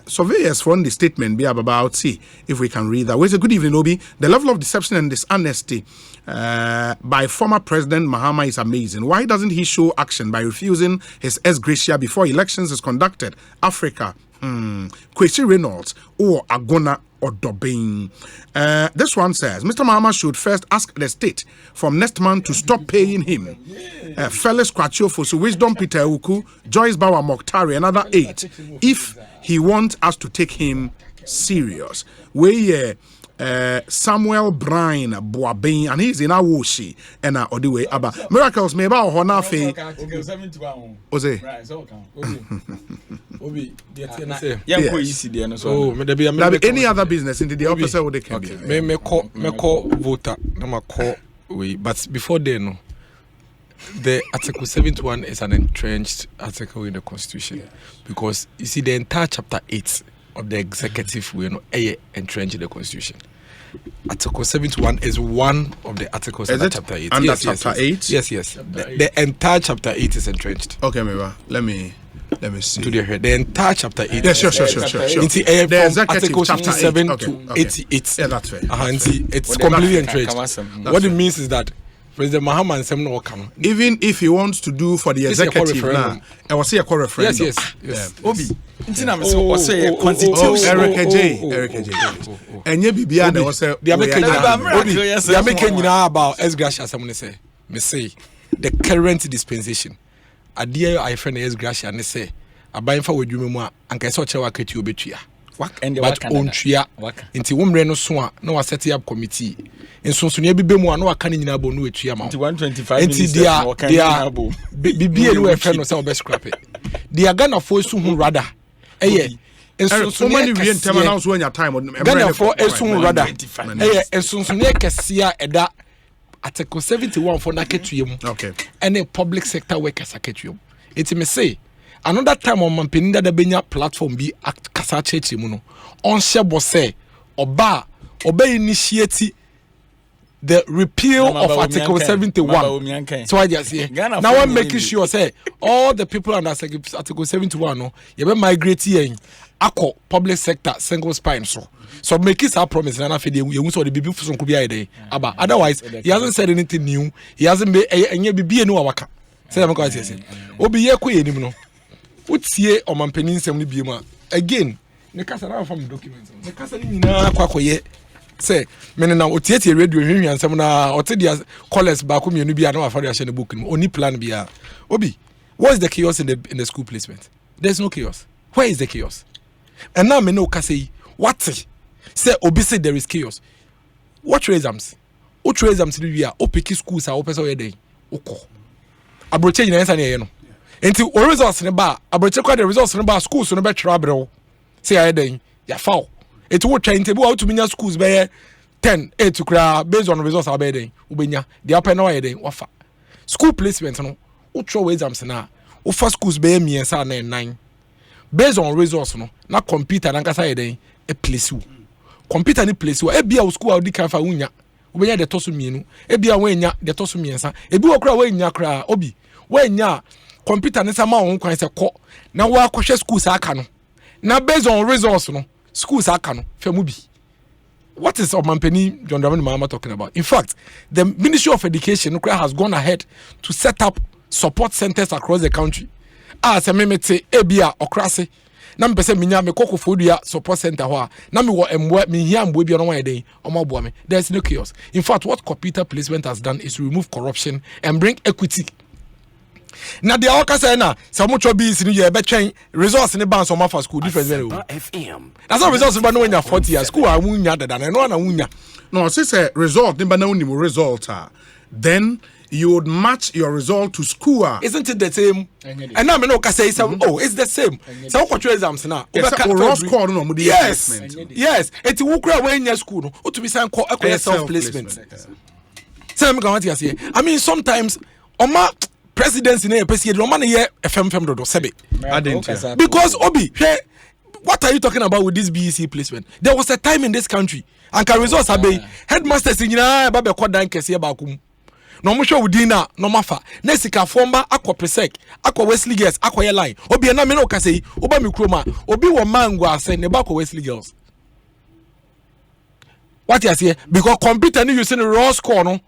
Surveyors from the statement be about, see if we can read that. Well, good evening, Obi. The level of deception and dishonesty by former President Mahama is amazing. Why doesn't he show action by refusing his ex-gratia before elections is conducted? Africa, Kwesi Reynolds or Agona or Dobin. This one says, Mr. Mahama should first ask the state from next month to stop paying him. Felix Kwachofosu, Wisdom Peter Uku, Joyce Bawa Mokhtari, another 8, if he wants us to take him serious. We Samuel Bryan Boabin, and he's in Awoshi and Odiwe Abba. Miracles may about Honafe. Ose. Any other business in the opposite way they can be. Me call voter, no call we. But before then, the Article 71 is an entrenched article in the Constitution, because you see the entire chapter 8 of the executive will entrench in the Constitution. Article 71 is one of the articles in chapter 8. Under chapter 8? Yes. The entire chapter 8 is entrenched. Okay, Meva, let me see. To the entire chapter 8. Yes, sure. The Article 57 to 88. Yeah, that's fair. It's completely entrenched. What it means is that President Mahama and Semno Okano, even if he wants to do for the executive now, I will see a call referendum. Yes. Obi. Eric J. And you be beyond the American about ex-gratia. Someone say, me say, the current dispensation. A dear I friend ex-gratia and say, a buying for you more and can such a work at you betray. but ontua nti womre no so a na wa set up committee nsonsonia bi mu a na wa ka nyina bo no etua ma 125 nti dia bibie no e fe no se obe scrap it dia Ghana for su hu rather nsonsonia wie ntema na so anya time Ghana for esu hu rather nsonsonia kesia eda Article 71 for naketuyem okay any public sector workers aketuyem it me say another time on mampeni da benya platform bi kasa cheche mu no on shebo say oba initiate the repeal of Article 71 so I just say now I'm making sure say all the people under Article 71 no you be migrate here akọ public sector single spine so make it a promise na afede you so the bibi fuson ko bi ayede aba otherwise he hasn't said anything new he hasn't be enye bibi enu awaka say am ko say obi ye ko yenim no utie omampani nsem no biem a again ne kasa na from documents ne kasa ni nyina kwakoye say me na otietie radio hwehwe nsem na ote dia college ba ko mienu bia na afade ahye ne book no oni plan bia obi what is the chaos in the school placement? There's no chaos. Where is the chaos? And now me no kase what say obi say there is chaos. What exams do we are opiki schools are open so ye dey ukọ abroche nyina nsa na ye no enti o results ne ba abroche kwa the results ne ba schools no be twra brɛ say ye dey ya foul enti wo twa enti bi wa to minya schools be 10 8 kra based on results are be dey ubenya the upper na ye dey wafa school placement no wo throw exams na wo fa schools be miensa na 9 based on results no na computer na nkasa ye dey e place you computer ni place you e bia wo school audi kan fa wunya ubenya de toso mienu ebia wanya de toso miensa ebi wo kra wanya kra obi wanya computer ne sama won kwan se kọ na wa akohwe schools aka no na based on results no schools aka no fa mu bi what is Omampeni John Dramani Mahama talking about? In fact, the Ministry of Education has gone ahead to set up support centers across the country as a memete ebia okrase na mpese minya me kokofodua support center ho na me wo emwa me hia mbo bia no wan den omaboa me. There's no chaos. In fact, what computer placement has done is to remove corruption and bring equity. Na dia oka say na se mo cho bees ni ye be twen resource ni ban so ma for school difference very well. That's how resource ba no nya 40 years school a wunya dada na no na wunya. No, say result ni ba na unim result then you would match your result to school. Isn't it the same? And now me no ka say oh it's the same. So what exams now? Yes. Yes. Eti wo kura when your school no o to be say self placement. Say me go want say I mean sometimes oma presidency na pesi de oma na ye fm do sebe. Because obi what are you talking about with this BEC placement? There was a time in this country and can results abey headmasters nyina ba be kodan kese ba kum. No mo hwe udina no mafa na sika forma akọ presec akọ Wesley Girls akọ line obi na me no ka sei oba me kroma obi wo mango ase ne ba akọ Wesley Girls. What you say because computer ni using raw score no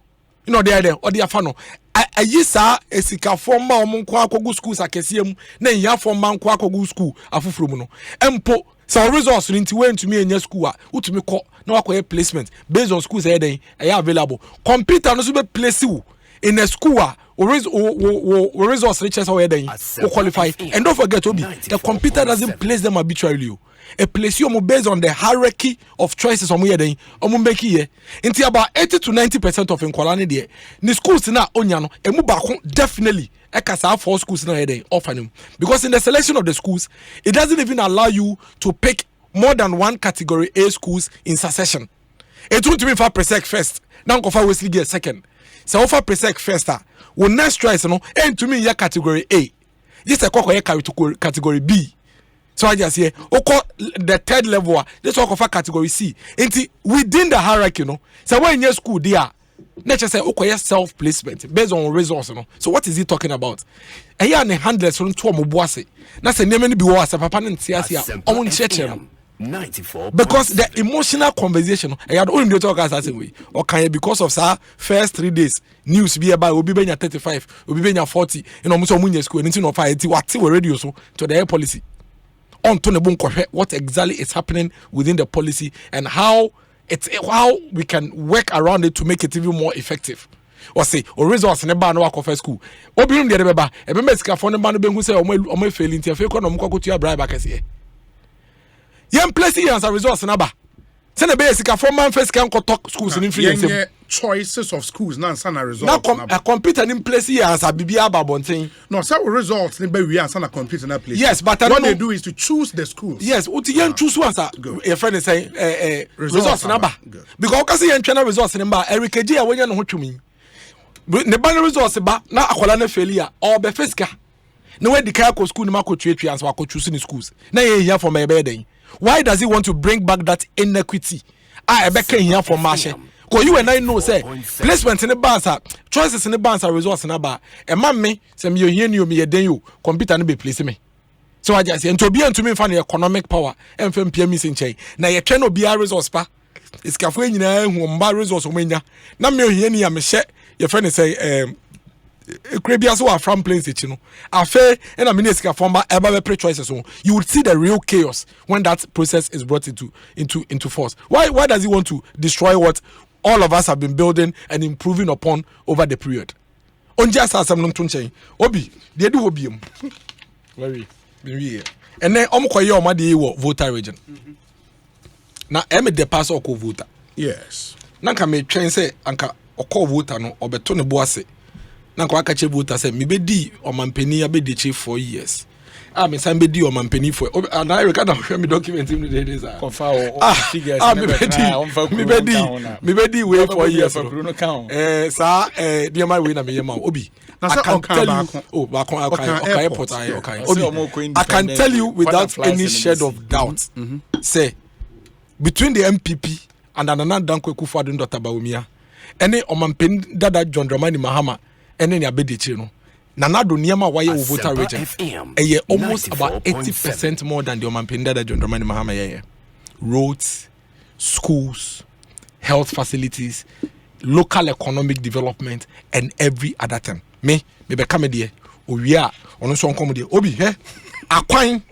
you know there or the afa no ayisa esika forma o mo nko akọ schools akesiem na nya forma nko akọ school afufuro mu no empo so results nti when to me enya school a utumi kọ na wakoye placement based on schools are available. Computer no so be place you in a school results reaches how you qualify. And don't forget Obi, the computer doesn't place them arbitrarily. A place you based on the hierarchy of choices on where they make here. Until about 80 to 90% of inqualani there. The schools na onyano emu baako definitely ekasa for schools na here offer them. Because in the selection of the schools, it doesn't even allow you to pick more than one category A schools in succession. It won't be for presec first. Now go for Wesley Girls second. So offer presec first. We next try no and to me ya category A. This a category B. So I just say the third level. This work offer category C. Inti within the hierarchy no. So when your school there, let's say self placement based on results no. So what is he talking about? Eya ne handlers from to omoboase. Na se neme ni bi wo ase papa ne ntiasia omo ncheche no. 94 because the emotional conversation I had only the talk as I say we or can because of sir first 3 days news be about obi benya 35 obi benya 40 you know so munye school anything of it what we radio so to the air policy on to what exactly is happening within the policy and how we can work around it to make it even more effective. Or say or results in a ban work of school obi no de beba e be mesika for no ban no be hu say o failing ti afi ko no mko ko tua bribe akase. Yem place here as a resource number. Send a basic for man first can talk schools in free. Choices of schools now sana results. Now a computer in place here as a BBA babonting. No, so results in we are sana computer in place. Yes, but what they do is to choose the schools. Yes, what you choose once your friend is saying resource number. Because kasi yen channel resource number Eric G when you know what you mean. The banner resource ba na akwala na failure or be fiska. No way the car ko school na ko twetwe anso ko choose in schools. Na ye here for my bed. Why does he want to bring back that inequity? I bet here for Marshall. Because you and I know, say, placement in the bands are choices in the bands are resources in the bar. And mammy, some you hear me a day you compete and be placing me. So I just say, and to be and to me find economic power and from PM missing chain. Now you cannot be a resource pa. It's cafe in a who buy resource when ya. Now me here near me share your friend say, Caribbean so are from places, you know. Affair and a minister former ever pre choices. You would see the real chaos when that process is brought into force. Why does he want to destroy what all of us have been building and improving upon over the period? On just as I'm not saying, Obi, they do obium. Very, and then Omkoyo Madi voter region. Now, I'm the pass or voter. Yes. Nanka may train say, Anka or voter no or betone boise. Na kwa kache buta se mi bedi o mampeni ya bedi chi 4 years. Ah me san bedi o mampeni for and I record am me document him the days ah. Confirm o figures me bedi wait 4 years. Sa dear my way na me yema obi. I can tell you I can tell you without any shade of doubt. Say between the MPP and Nana Dankwa Akufo-Addo Dr. Bawumia ene o mampeni dada John Dramani Mahama ene ni abedichi no nanado niema waye wo voter region eye almost about 80% more than the omampenda that John Dramani Mahama ye. Roads, schools, health facilities, local economic development and every other thing. Me be come there owia ono so nkom there obi he akwan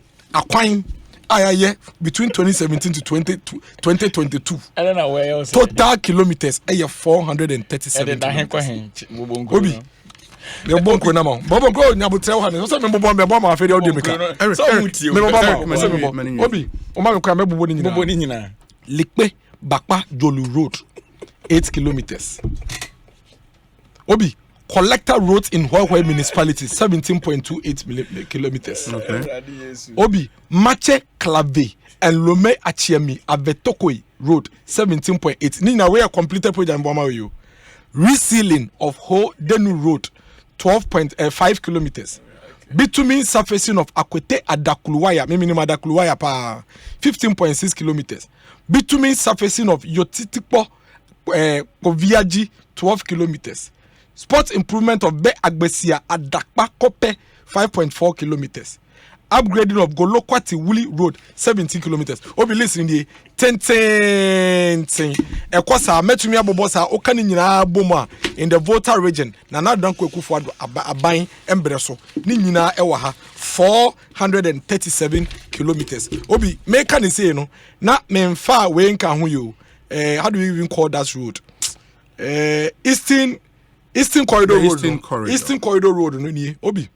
ayaye between 2017 to 2022 I don't know where else total kilometers 437 obi the bonko na ma bonko nya botre ha ne so me bobo ma afere audio meka obi o ma kwa me bobo ni nyina Likpe Bakpa Jolu Road 8 kilometers obi collector roads in Hoi municipality 17.28 kilometers. Okay. Obi Mache Clave and Lome Achiemi Avetokoi Road 17.8. Nina we are completed project Mboma you. Resealing of Ho Denu Road 12.5 kilometers. Bitumen surfacing of Akwete Adakuluwaya, minimum Adakuluwaya pa 15.6 kilometers. Bitumen surfacing of Yotitipo Koviaji 12 kilometers. Sports improvement of Be Agbesia Adakpa Kope 5.4 kilometers. Upgrading of Golokwati Wuli Road 17 kilometers. Obi listen the 10 Ekosa metumi abobosa okani nyina boma in the voter region. Nana Dankwa Akufo-Addo aban embreso. Ni nyina ewa ha 437 kilometers. Obi make can say no na memfa we nka ho yo. How do we even call that road? Eastern Corridor Road. Eastern Corridor Road no ni obi.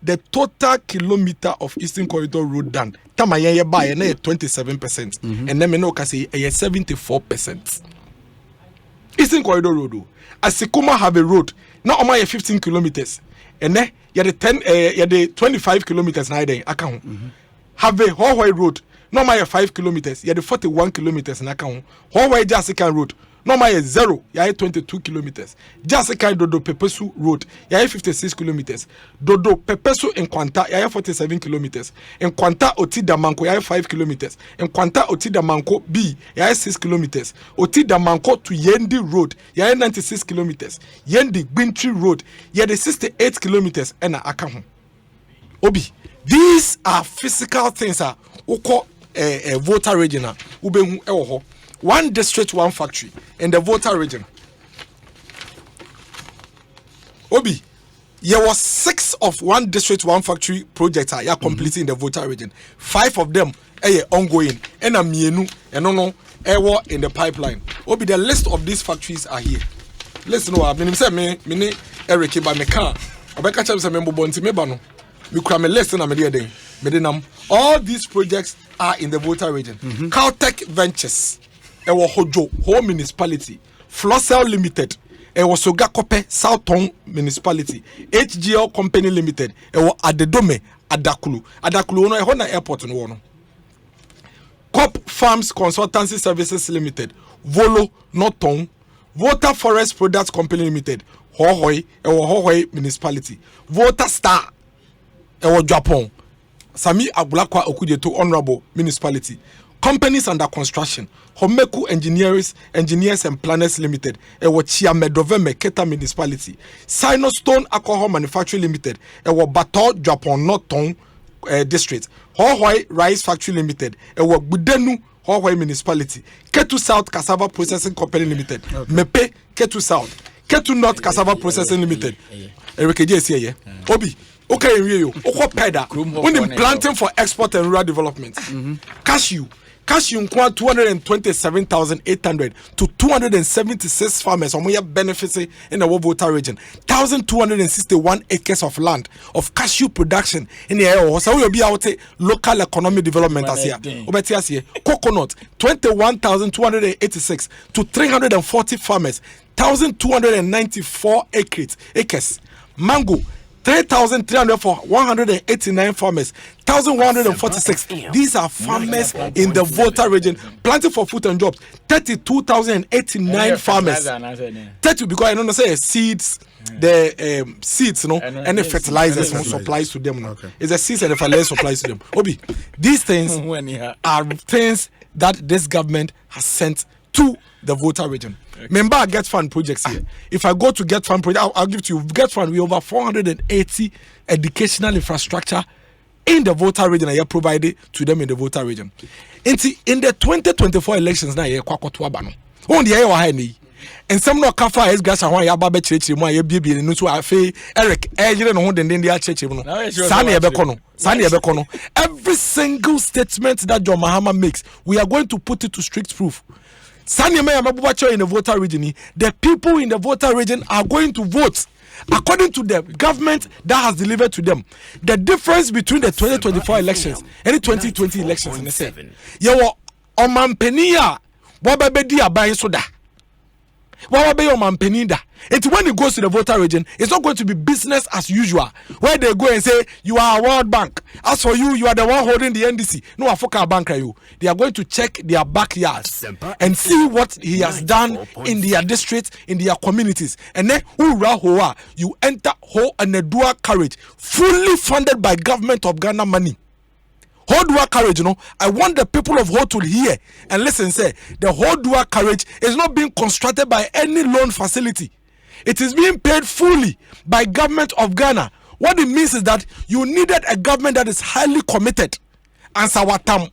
The total kilometer of Eastern Corridor Road done. Tamaye buy na 27%. And then me no ka say 74%. Eastern Corridor Road. Asikuma have a road. Now o 15 kilometers. And then you the 25 kilometers na then account. Have a Hoi Road. No 5 kilometers. You the 41 kilometers na account. Hoi Jasikan Road. No my 0, ya 22 kilometers. Just a Dodo Pepesu Road, ya 56 kilometers. Dodo Pepesu in Kwanta, ya 47 kilometers. In Kwanta Otida Manko, ya 5 kilometers. In Kwanta Otida Manko B, ya 6 kilometers. Otida Manko to Yendi Road, ya 96 kilometers. Yendi Bintri Road, ya 68 kilometers. And Akahu. Obi, these are physical things. Oko voter region. Ubehu ewo. One district, one factory in the voter region. Obi, there was 6 of one district, one factory projects are completing in the voter region. 5 of them are ongoing. And a mienu and no in the pipeline. Obi, the list of these factories are here. Listen, no, I mean, say me Eric by me car. I bet catch up some member bonti me bano. me kura me list na me dey den. Me dey nam. All these projects are in the Volta region. Caltech Ventures, ewo Hojo, Ho Municipality, Flossel Limited, ewo Sogakope, Southton Municipality, HGL Company Limited, ewo Adedome, Adakulu. Adakulu ono eho na airport no no. Cop Farms Consultancy Services Limited, Volo, Norton, Volta Forest Products Company Limited, Hohoi, ewo Hohoi Municipality, Volta Star, ewo Japan, Sami Agbulakwa Okujeto Honorable Municipality, companies under construction, Homeku Engineers and Planners Limited, ewo Chiamedoveme Keta Municipality, Sinostone Alcohol Manufacturing Limited, ewo Bato Japan Norton District, Hohoi Rice Factory Limited, ewo Budenu Hohoi Municipality, Ketu South Cassava Processing Company Limited, Mepe Ketu South, Ketu North Cassava Processing Limited. Eric J. here, Obi. Okay, you peda. When in planting for export and rural development, cashew nkwa 227,800 to 276 farmers on your benefits in the Volta region. 1,261 acres of land of cashew production in the area. So we will be out local economic development as here. Coconut 21,286 to 340 farmers. 1,294 acres. Mango 3,300 for 189 farmers, 1,146. These are farmers in the Volta region planting for food and jobs. 32,089 farmers. 30 because I don't say seeds, the seeds, and the fertilizers supplies to them. It's the seeds and the fertilizers supplies to them. Obi, these things are things that this government has sent to the Volta region. Remember our Get Fund projects here. If I go to Get Fund project, I'll give to you. Get Fund, we over 480 educational infrastructure in the Volta region I provided to them in the Volta region. In the 2024 elections, now you kwakotwa bano. On the air ni. And some no kafa ex-gratia ho ya ba be church mu ya bie no so afi Eric ejire no ho denden dia church mu no. Sane ebeko no. Every single statement that John Mahama makes, we are going to put it to strict proof. In the Volta region, the people in the Volta region are going to vote according to the government that has delivered to them. The difference between the 2024 elections and the 2020 elections in the same. Yawo omampenia wababedi abai soda. Wababe omampeninda. It's when it goes to the Volta region, it's not going to be business as usual. Where they go and say, you are a World Bank. As for you, you are the one holding the NDC. No, I fuck our bank. They are going to check their backyards and see what he has done in their districts, in their communities. And then, you enter Ho and a dual carriage, fully funded by government of Ghana money. Whole dual carriage, I want the people of Ho to hear and listen. Say the whole dual carriage is not being constructed by any loan facility. It is being paid fully by government of Ghana. What it means is that you needed a government that is highly committed. And Sawatam,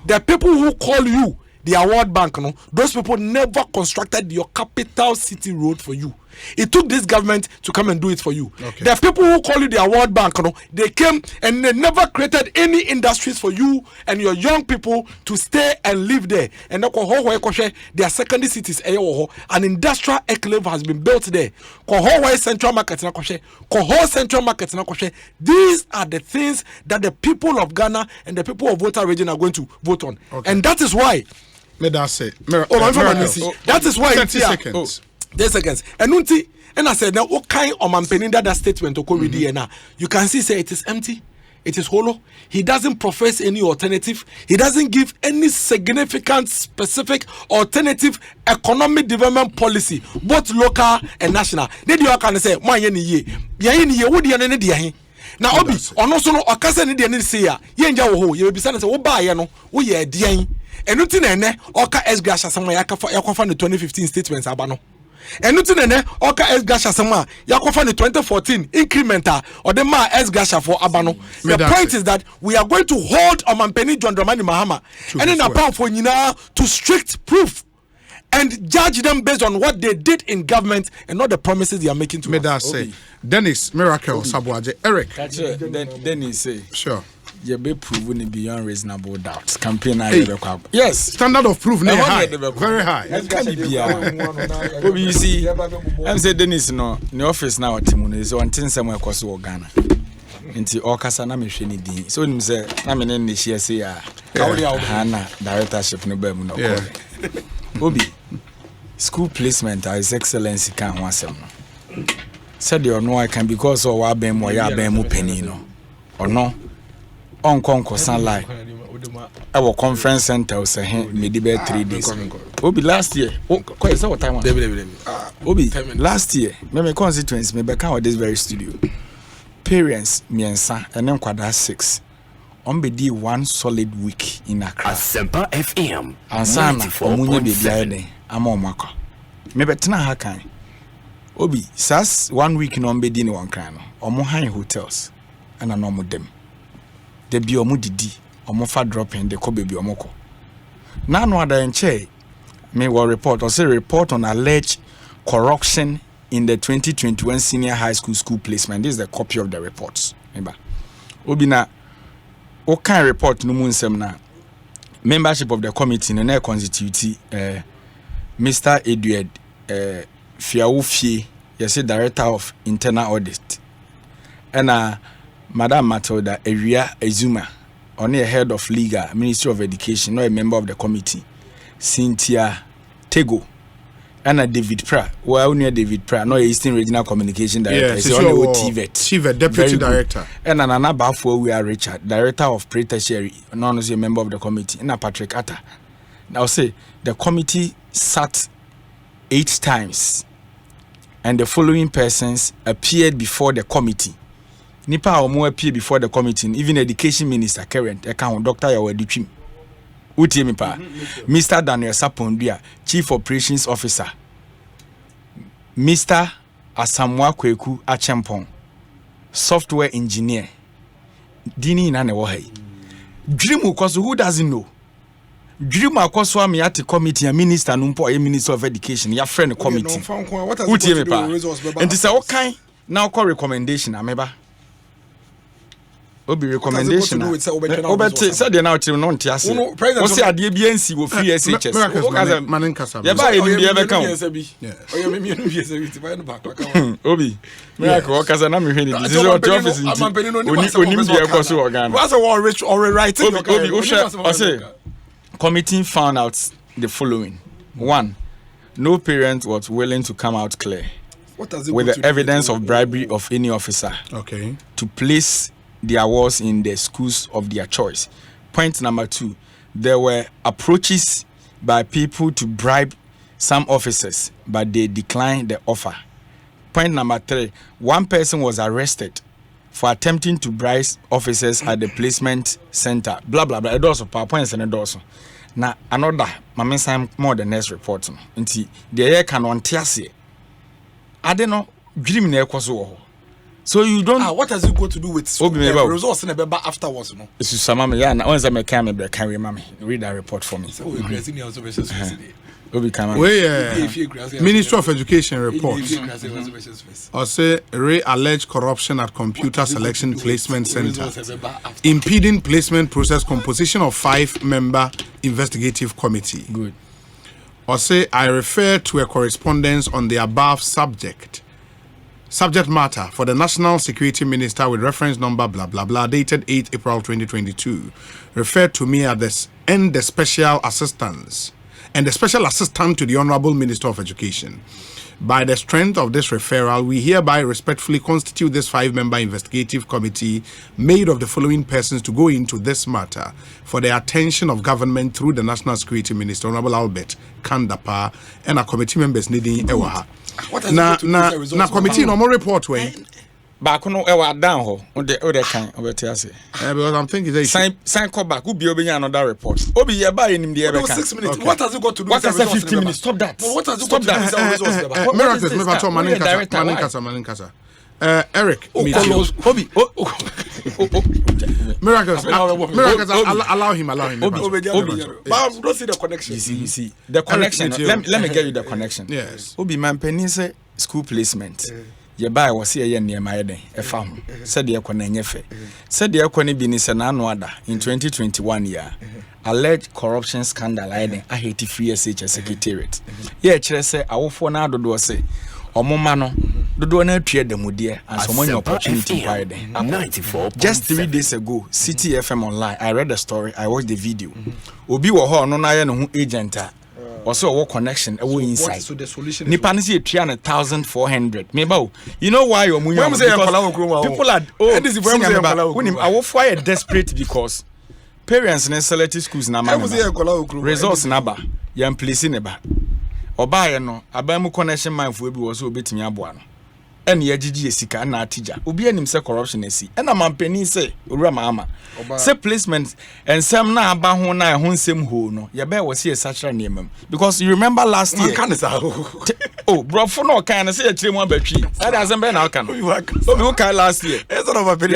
the people who call you the World Bank, those people never constructed your capital city road for you. It took this government to come and do it for you. Okay. The people who call you the World Bank, they came and they never created any industries for you and your young people to stay and live there. And their secondary cities, an industrial enclave has been built there. Central Market, Central Market. These are the things that the people of Ghana and the people of Volta region are going to vote on. Okay. And that is why. That is why 30 seconds. 10 seconds. And I said, now what kind of man that statement you can see, say it is empty, it is hollow. He doesn't profess any alternative. He doesn't give any significant, specific, alternative economic development policy, both local and national. Then you can say, now, Obi, or no, so no, Okasa need any say, Yanja ho, you will be saying, oh, buy, no, we are dear. And nothing, Oka ex-gratia, some Yakofan the 2015 statements, Abano. And nothing, Oka ex-gratia, some Yakofan the 2014 incremental or the ma ex-gratia for Abano. The point is that we are going to hold Omampeni John Dramani Mahama and in a power for to strict proof and judge them based on what they did in government and not the promises they are making to us. Say, Dennis, Miracle, Sabuaje, Eric. Dennis say. Sure. you be proven beyond reasonable doubt. Campaign yes. Standard of proof high. Very high. Can be you see, I'm saying Dennis no, the office now Timon is on 10 somewhere across Ghana. Into Okasa na me hwe ni din. So nim say na me ne share say Hana directorship no be mu no. Obi school placement His Excellency kan ho asem no. Said you know I can because of wa ben mo ya ben mu pani no. Ono on konkosan lie. Our conference center was maybe 3 days. Obi last year. Oh, quite what time? Obi last year. Me constituents me back on this very studio. Parents miensa and then kwada 6. On be di 1 solid week in Accra. Asempa FM. Ansana omunye be bia ama omako. Me betena ha kan. Obi sas 1 week no be di ni wan kan no. Omo han hotels ana no mo dem. De bi omo didi. Omofa dropping the ko baby omoko. Now no other enche me will report or say report on alleged corruption in the 2021 senior high school placement. This is the copy of the reports. Remember. Obina o kan report no mun sem na membership of the committee na constitute Mr. Edward Fiaufie, yes, director of internal audit. And Madam Matilda Eria Ezuma, only a head of legal Ministry of Education, not a member of the committee. Cynthia Tego and David Pra. Well, near David Pra, no Eastern Regional Communication Director. Yes, TVET, Deputy Director. And another Bafo, we are Richard, Director of Pre-Tertiary, known as a member of the committee. And Patrick Atta. Now say the committee sat 8 times, and the following persons appeared before the committee. Nipa omo appear before the committee, even Education Minister current account Dr. Yawedichim. Utie me pa. Mr. Daniel Sapondua, Chief Operations Officer. Mr. Asamwa Kweku Achempong, Software Engineer. Dini ina ne wo hai. Dream ukoso, who doesn't know? Dream akoswa me at committee, a minister numpo a Minister of Education, your friend committee. Utie me pa. And this all kind now call recommendation ameba. Obi recommendation. Obete said they now till non tiase. O say ade bia nsi wo free SHS. Maninkasa. Ya ba eni bia be kan. Obi. Miracle o kasa na me hwe ni. This is what office nti. Onim bia ekoso organ. What's a war rich or writing? Obi o say committee found out the following. 1, no parent was willing to come out clear with the evidence of bribery of any officer. Okay. To place the awards in the schools of their choice. Point number 2, there were approaches by people to bribe some officers, but they declined the offer. Point number 3, one person was arrested for attempting to bribe officers at the placement center. Blah blah blah. It also PowerPoints and it also. Now another, my time more the next report. Until the air can on tiase. I don't know. Dream near Kosovo. So you don't. What has it got to do with the results in the back afterwards? No. It's just some yeah. Now once I can remember. Read that report for me. Ministry of Education report. I say alleged corruption at computer selection placement center, impeding placement process, composition of 5-member investigative committee. Good. I say I refer to a correspondence on the above subject matter for the National Security Minister with reference number blah blah blah dated 8 April 2022, referred to me as this and the special assistant to the Honorable Minister of Education. By the strength of this referral, we hereby respectfully constitute this 5-member investigative committee made of the following persons to go into this matter for the attention of government through the National Security Minister, Honorable Albert Kandapa, and our committee members needing Ewaha. Na committee no more report way. Back no ewa down ho. Ode kan obeti ase. Because I'm thinking they sign call back. Ubi obi another report. Obi ye ba enim de ebe kan. 6 minutes. What has it got to do with the results? 15 minutes. Stop that. What has it got to do with the results? Miracles me bato Maninkasa. Eric, Obi. Miracles, allow him. Obi. Don't see the connection. You see the connection. Let me get you the connection. Yes. Obi man penny say school placement. ye buy was here near my day a farm said the economy said the economy business and another in 2021 year alleged corruption scandal I hate free SH secretariat yeah chere say awofo na dodo say omoma no dodo na atwa demude and so many opportunity why there 94 just 3 days ago City FM online I read the story I watched the video obi wo ho no na ye no ho agent also what connection away inside so the solution nipa no say 1,400 meba you know why your munya people are awofo are desperate because parents in selected schools na man results na ba yam place ne ba oba ye no abamu connection man fo bi wo so obetimi aboa no ene ye gigi esika na atija obi anim say corruption esi ena mampani say owura maama say placement ensem na aba ho na ho nsem ho no ye be wo say sachra niemam because you remember last year oh bro for no kan say akire mu abatwi that doesn't be na kan obi wo kan last year ye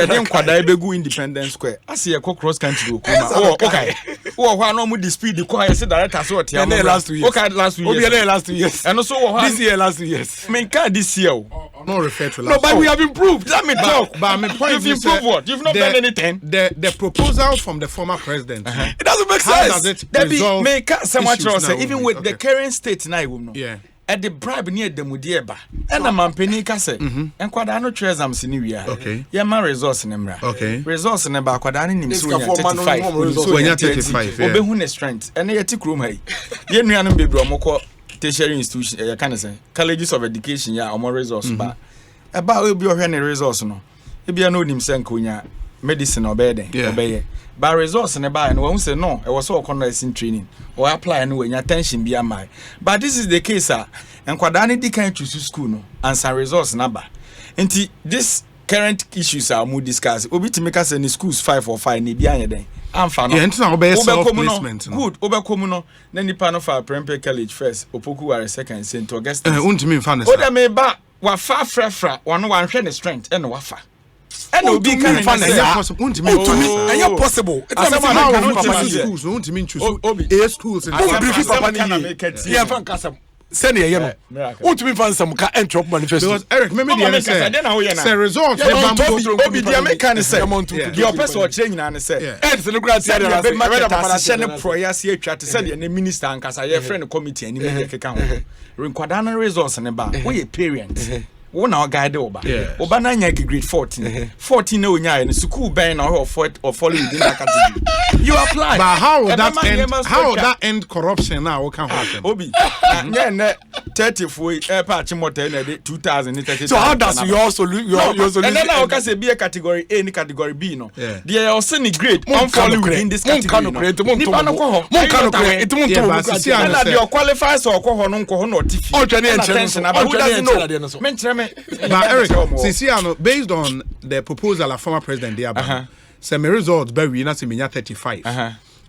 den kwada ebegu Independence Square asi ye cross country okuma oh okay wo ho na mu di speed ko ye say director so otia mo last 2 years okay last 2 years obi last 2 years and so wo this year last 2 years I mean can this year not refer to last. No, but we have improved. Let me talk. But my point you've is improved what? You've not done anything. The proposal from the former president. It doesn't make How sense. does it resolve even with the current state now, yeah. At the bribe near the Mudieba, and a man penny case, and Quadano treasures in New okay. Yeah, my resource in Emra. Okay. Resource in about Quadani in 35. When you're 35, yeah. Obehune strength, and a tick room. Hey, you know, baby, Moko, tertiary institution, you can say, colleges of education, yeah, or more resource, but about will be your resource, no. If you know him, Sankunya, medicine or bed, obey. But resource and and one say no, I was all conversing training or apply anyway, your attention be a my. But this is the case, sir. And Quadani de can't choose school, no, and some resource number. And this current issues are more discussed. Obi to make us any schools 5 or 5 ni behind them. I'm fan. Yeah, into our self-placement. Good. Obercomuno, then the panel for Prempeh College first, Opoku are second, St. Augustine. Untimi fan. Oda me ba wa fa fra one hwe the strength and wafa. And obi kan fan possible. And you're possible. It's not how schools. Untimi choose. A schools in yeah, fan kasam. Send here, no. Untimi fan some ka entry manifesto. Because Eric, remember the say results. Obi the American say. The person change na say. Eds no grant say be market share prayer see atwa to say the minister and kasa your friend committee ani me keka ho. Renkwadana results ne ba. We parent. One our guide over. Oba na nya grade 14 na onya no school ben na or follow within that category. You apply. But how would that end corruption now? What can happen? Obi. Yeah, 30 for patch motor na 2030. So how does your solution and then I can say be a category A ni category B no. They are also ni grade on follow within this category. Nipa no ko ho. They qualify so ko ho no ko ho no tifi. Attention about who doesn't know. But Eric, based on the proposal of former president Diaba, say my results be we na say me 35.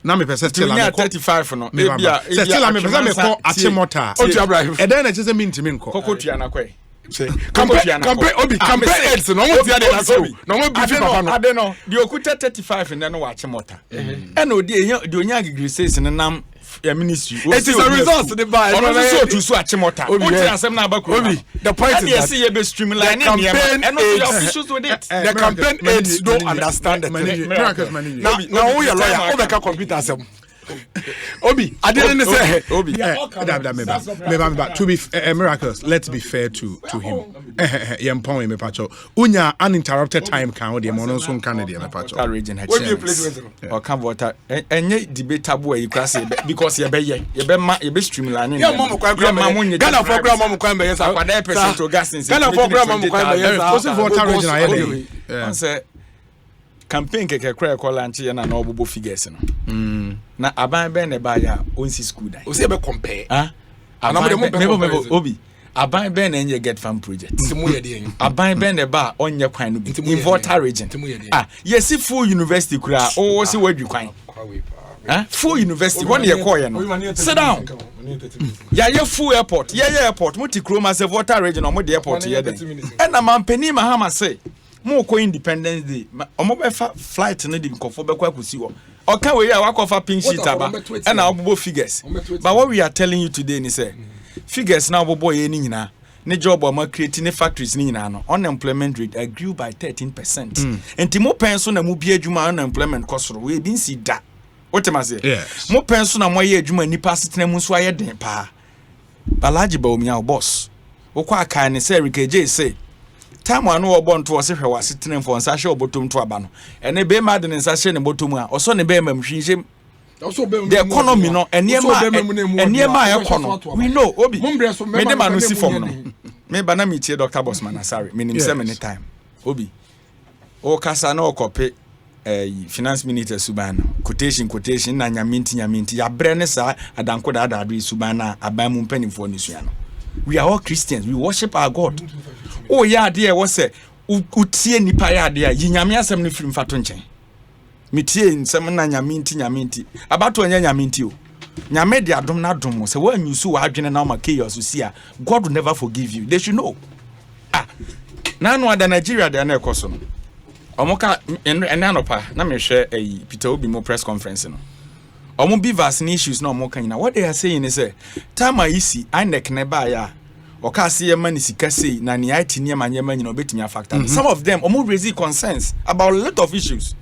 Na me person still am 35 no. Still am person me call Achimota. E then na just me ntimi nko. Kokotua na kwai. Campaign aids no mo tia de na so. No mo bi papa no. Ade no. The okuta 35 and then wa Achimota. And odi onya agree says nam ministry. It is a result to the buy. So to so Achimota. The point is that you streamline and the officials with it. The campaign aids don't understand it. Now we are lawyer over computer system. Obi, I didn't say Obi. To be miracles, let's be fair to him. Yampon me pacho. Unya uninterrupted time can the monsoon Canada me pacho. Region had or come water and debatable you can say because you be streamlining. Yeah, mama Ghana for grandma kwamba yes, I percent to gas in Ghana for grandma kwamba yes. Water region I say campaign keke kra call anchi na na obobo figures no na aban ben ne ba ya onsi school dai o se be compare obi aban ben na get farm project aban ben ne ba onye kwan no in water region yes full university kra o se wadwi kwan full university one year call no sit down yeah full airport airport muti kroma se water region o mo the airport here then and na mampani mahama say mo ko Independence Day omo be flight no di nkofo be kwa kusi wo oka we ya wakofa pink sheet aba and na obobo figures but what we are telling you today ni say figures na obobo ye ni nyina ne job or creating factories ni na no unemployment rate grew by 13%. Enti mo pen so na mo bi adwuma unemployment cost we bin si da. What am I say? Yes. Mo pen so na mo ye adwuma nipa setena mu so aye den pa. Balaji ba omi a boss. Wo kwa aka ne say Rikeje say time anu obo nto o se hwe wa setena for nsa hwe obotom to aba no. Ene be ma de nsa hwe ne botom a oso ne be ma mhwinhye the economy no eniema economy we know obi me dem no see from no me ba na me tie Dr. Bosman sorry me nim say many time obi o kasa na okope finance minister subana quotation na nyaminti ya bre ne sa adanko da adu subana aban mu mpanimfo ne sua no we are all Christians, we worship our God. Oh yeah there was say utie nipa ya there yinyame asem ne firim fato nchen metie nsem na nyaminti abato anya nyaminti o nyame de adom na adom se wa nyusu wa adwene na ma chaos see a God will never forgive you. They should know. Na no ada Nigeria de na ekoso no omoka enanopa na me hwe Peter Obi mo press conference no omo be vaccine issues na omoka ina what they are saying is time isi INEC ne ba ya oka se ye mani sika sei na ne atini ma nyema nyina obetimi factor. Some of them omo raise concerns about a lot of issues.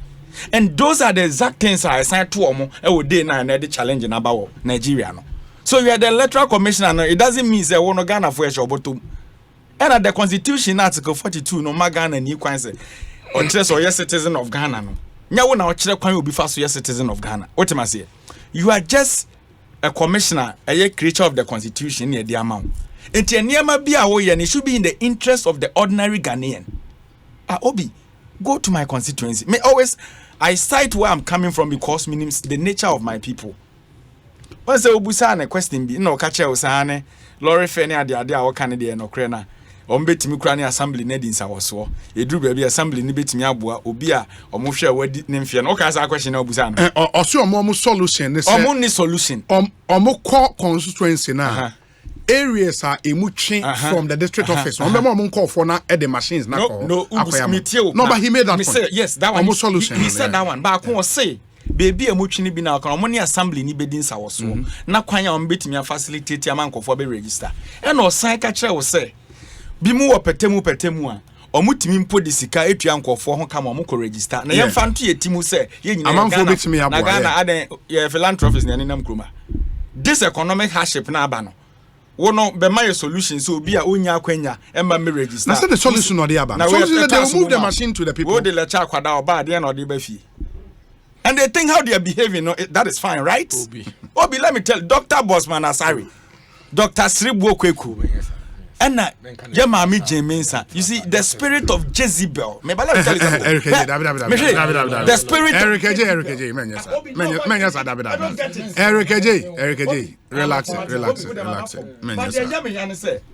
And those are the exact things I assigned to Omo e day na the challenge in about Nigeria no. So you are the electoral commissioner no, it doesn't mean say we no Ghana for your bottom. And at the constitution article 42 no Ghana ni kwan say or just or citizen of Ghana no. Nya wo na o kire kwan obi fa so citizen of Ghana. What am I say? You are just a commissioner, a creature of the constitution near the amount. Enti enema bia wo ye, it should be in the interest of the ordinary Ghanaian. Obi, go to my constituency. Me always I cite where I'm coming from because means the nature of my people. Once the Obusane question be no catch Osane, Lori Fenny at the idea or Canada no crena. Ombet Mukrani assembly nedins our so. A drew baby assembly nibit me abua, Obia, or Musha wedding nymphian. Okay, as a question Obusane. Or so a solution. Only solution. Or constituency now. Areas are emuching from the district office. Remember, I'm call for now at the machines. No, but he made that point. Yes, that one. Solution. He said that one. But I can say, baby, emuching be now. Money assembly ni bedin sa was so. Na kwanya ombeti me facilitate a man for be register. And no sign catcher will say, be more petemu a. Omutimi mpo de sika etua nkofo ho kama mo ko register. Na yemfa nto yetimu say ye nyina na Ghana aden ye philanthropist na nenam kroma. This economic hardship na aba no. Wono be my solution so be a onya akwanya emma me register. Na say the solution no dey aba. So they move the machine to the people. Wo dey lecture kwada oba dey na dey ba fi. And they think how they are behaving, no, that is fine, right? Obi, let me tell Dr. Bosman Asari, Dr. Sribu Kweku. And Yamami Jemensa, you see, the spirit of Jezebel. Maybe let me tell you something. The spirit Eric J. Eric J. Relax.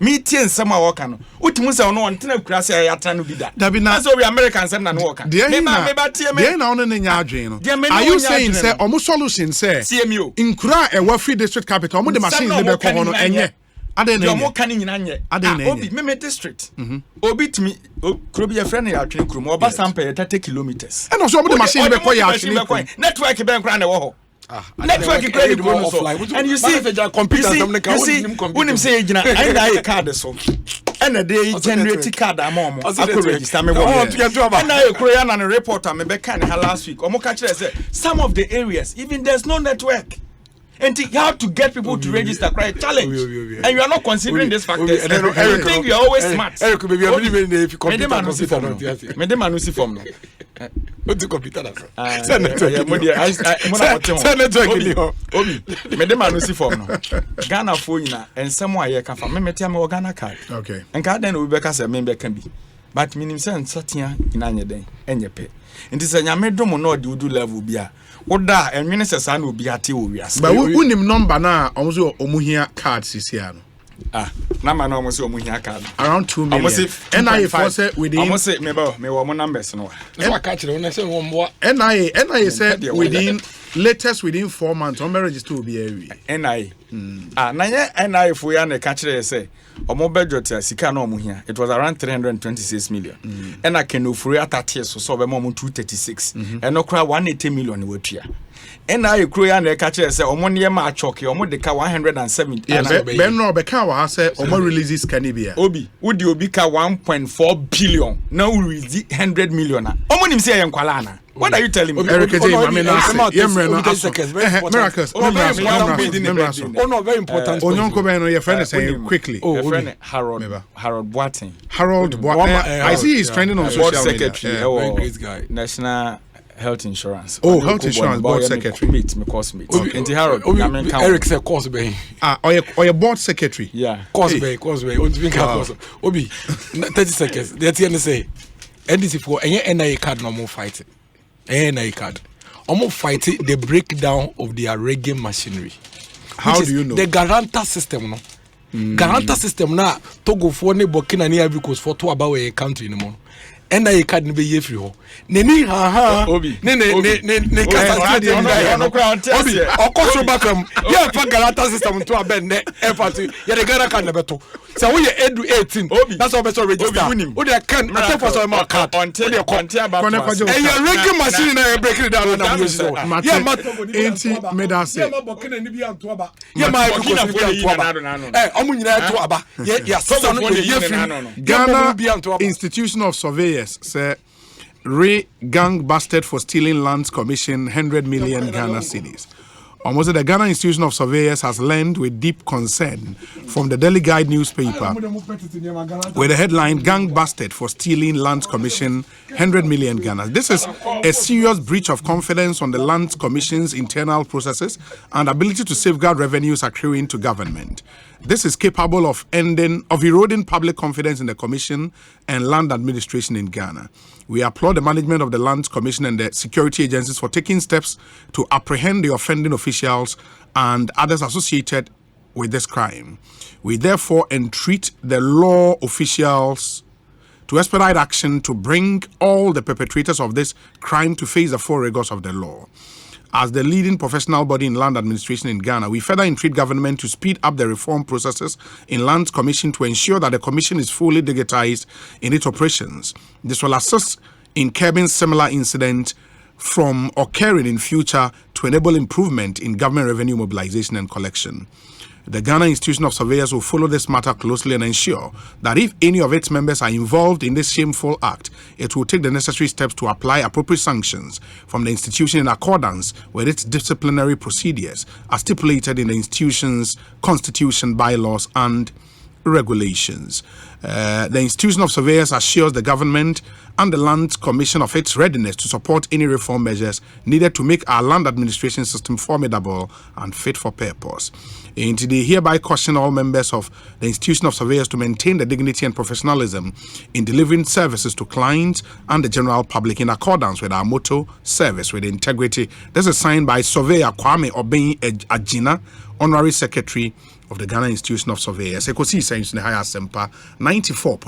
Me tien sama waka no. Utimu se ono ntena kurase ayata no bida. That's why we Americans na no waka. They na ono nya adwen no. Are you saying say omo solution say CMU nkura e wa free district capital omo the machine le be ko hono enye. Ade na omo kan nyina nye. Obi me district. Obi timi kuro bi ye friend ya atwen kuro mo oba sample 30 kilometers. And also omo the machine be ko ya atwen. Network be nkura na wo ho. Network credit bonus and you see when him say gina I card so and they generate card amom I could register me and I create an reporter me be kan last week omo ka kire say some of the areas even there's no network and you have to get people to register quite challenge and you are not considering this factors and you think you are always smart Eric baby I believe in if computer me dem anusi form no what the computer na send network ni ho obi me dem anusi form no Ghana fo nyina ensem a ye ka fa me metia me Ghana card okay enka den obi be ka se me be ka bi but minim se nsatia ina nye den enye pe nti se nyame dom no de udu level bia oda enwene se sa na obi ate o wiase but unim number na omuzo omuhia card sisia no number na omuzo omuhia card around 2 million NIA for say within omuzo me wo mo numbers no so aka kire wona say wo mo NIA said within latest within 4 months on register will be every NIA na ye NIA for ya na ka kire say omo budget sika na omuhia it was around 326 million and I can offer at so be mo 236 and no kra 180 million watua And I create and catch say omo ne ma choke omo de ka 170. Yeah, ben no be ka wa say omo releases Canibia. Obi, would you be ka 1.4 billion? Now we release 100 million. Omo nim say yankwala na. What are you telling me? Eric J. Miracles. Very important. Onyonko ben no your friend is saying quickly. Harold Boateng. Harold Boateng. I see he's trending on social media. Very great guy. National Health Insurance. Oh, Health Insurance Board Secretary. Meet me course meet. Enti Harold. Eric say course be. Or your board secretary. Yeah. Course be. Obi 30 seconds. That's the say. NDC for any NIA card no more fight. NIA card. Almost fight the breakdown of their reggae machinery. How do you know? The guarantor system no. Guarantor system na Togo for ne Burkina ni Ivory Coast for to about a country no more. NIA card ni be ye free ho. Ne Obi. Ne kasa di Obi. Okoso bakam. Yeah, for guarantor system to abend ne empathy. Yeah, the guarantor card na beto. So we edu 18. That's how better register. O dey can attempt for some card. Until you contain about. And your reggae machine na break it down na use so. Yeah, enti medase. Yeah, my Burkina Faso. Omo nyina to aba. Yeah, so no ye free. Ghana Institution of Surveyors say gang busted for stealing lands commission 100 million Ghana cedis. Almost the Ghana Institution of Surveyors has learned with deep concern from the Daily Guide newspaper with the headline "Gang Busted for Stealing Lands Commission 100 million Ghana." This is a serious breach of confidence on the Lands Commission's internal processes and ability to safeguard revenues accruing to government. This is capable of eroding public confidence in the Commission and land administration in Ghana. We applaud the management of the Lands Commission and the security agencies for taking steps to apprehend the offending officials and others associated with this crime. We therefore entreat the law officials to expedite action to bring all the perpetrators of this crime to face the full rigors of the law. As the leading professional body in land administration in Ghana, we further entreat government to speed up the reform processes in Lands Commission to ensure that the Commission is fully digitized in its operations. This will assist in curbing similar incidents from occurring in future to enable improvement in government revenue mobilization and collection. The Ghana Institution of Surveyors will follow this matter closely and ensure that if any of its members are involved in this shameful act, it will take the necessary steps to apply appropriate sanctions from the institution in accordance with its disciplinary procedures as stipulated in the institution's constitution, bylaws, and regulations. The Institution of Surveyors assures the government and the Land Commission of its readiness to support any reform measures needed to make our land administration system formidable and fit for purpose. And they hereby caution all members of the Institution of Surveyors to maintain the dignity and professionalism in delivering services to clients and the general public in accordance with our motto, service with integrity. This is signed by Surveyor Kwame Obeng Agina, Honorary Secretary of the Ghana Institution of Surveyors. Ekosiisen in the higher Semper 94.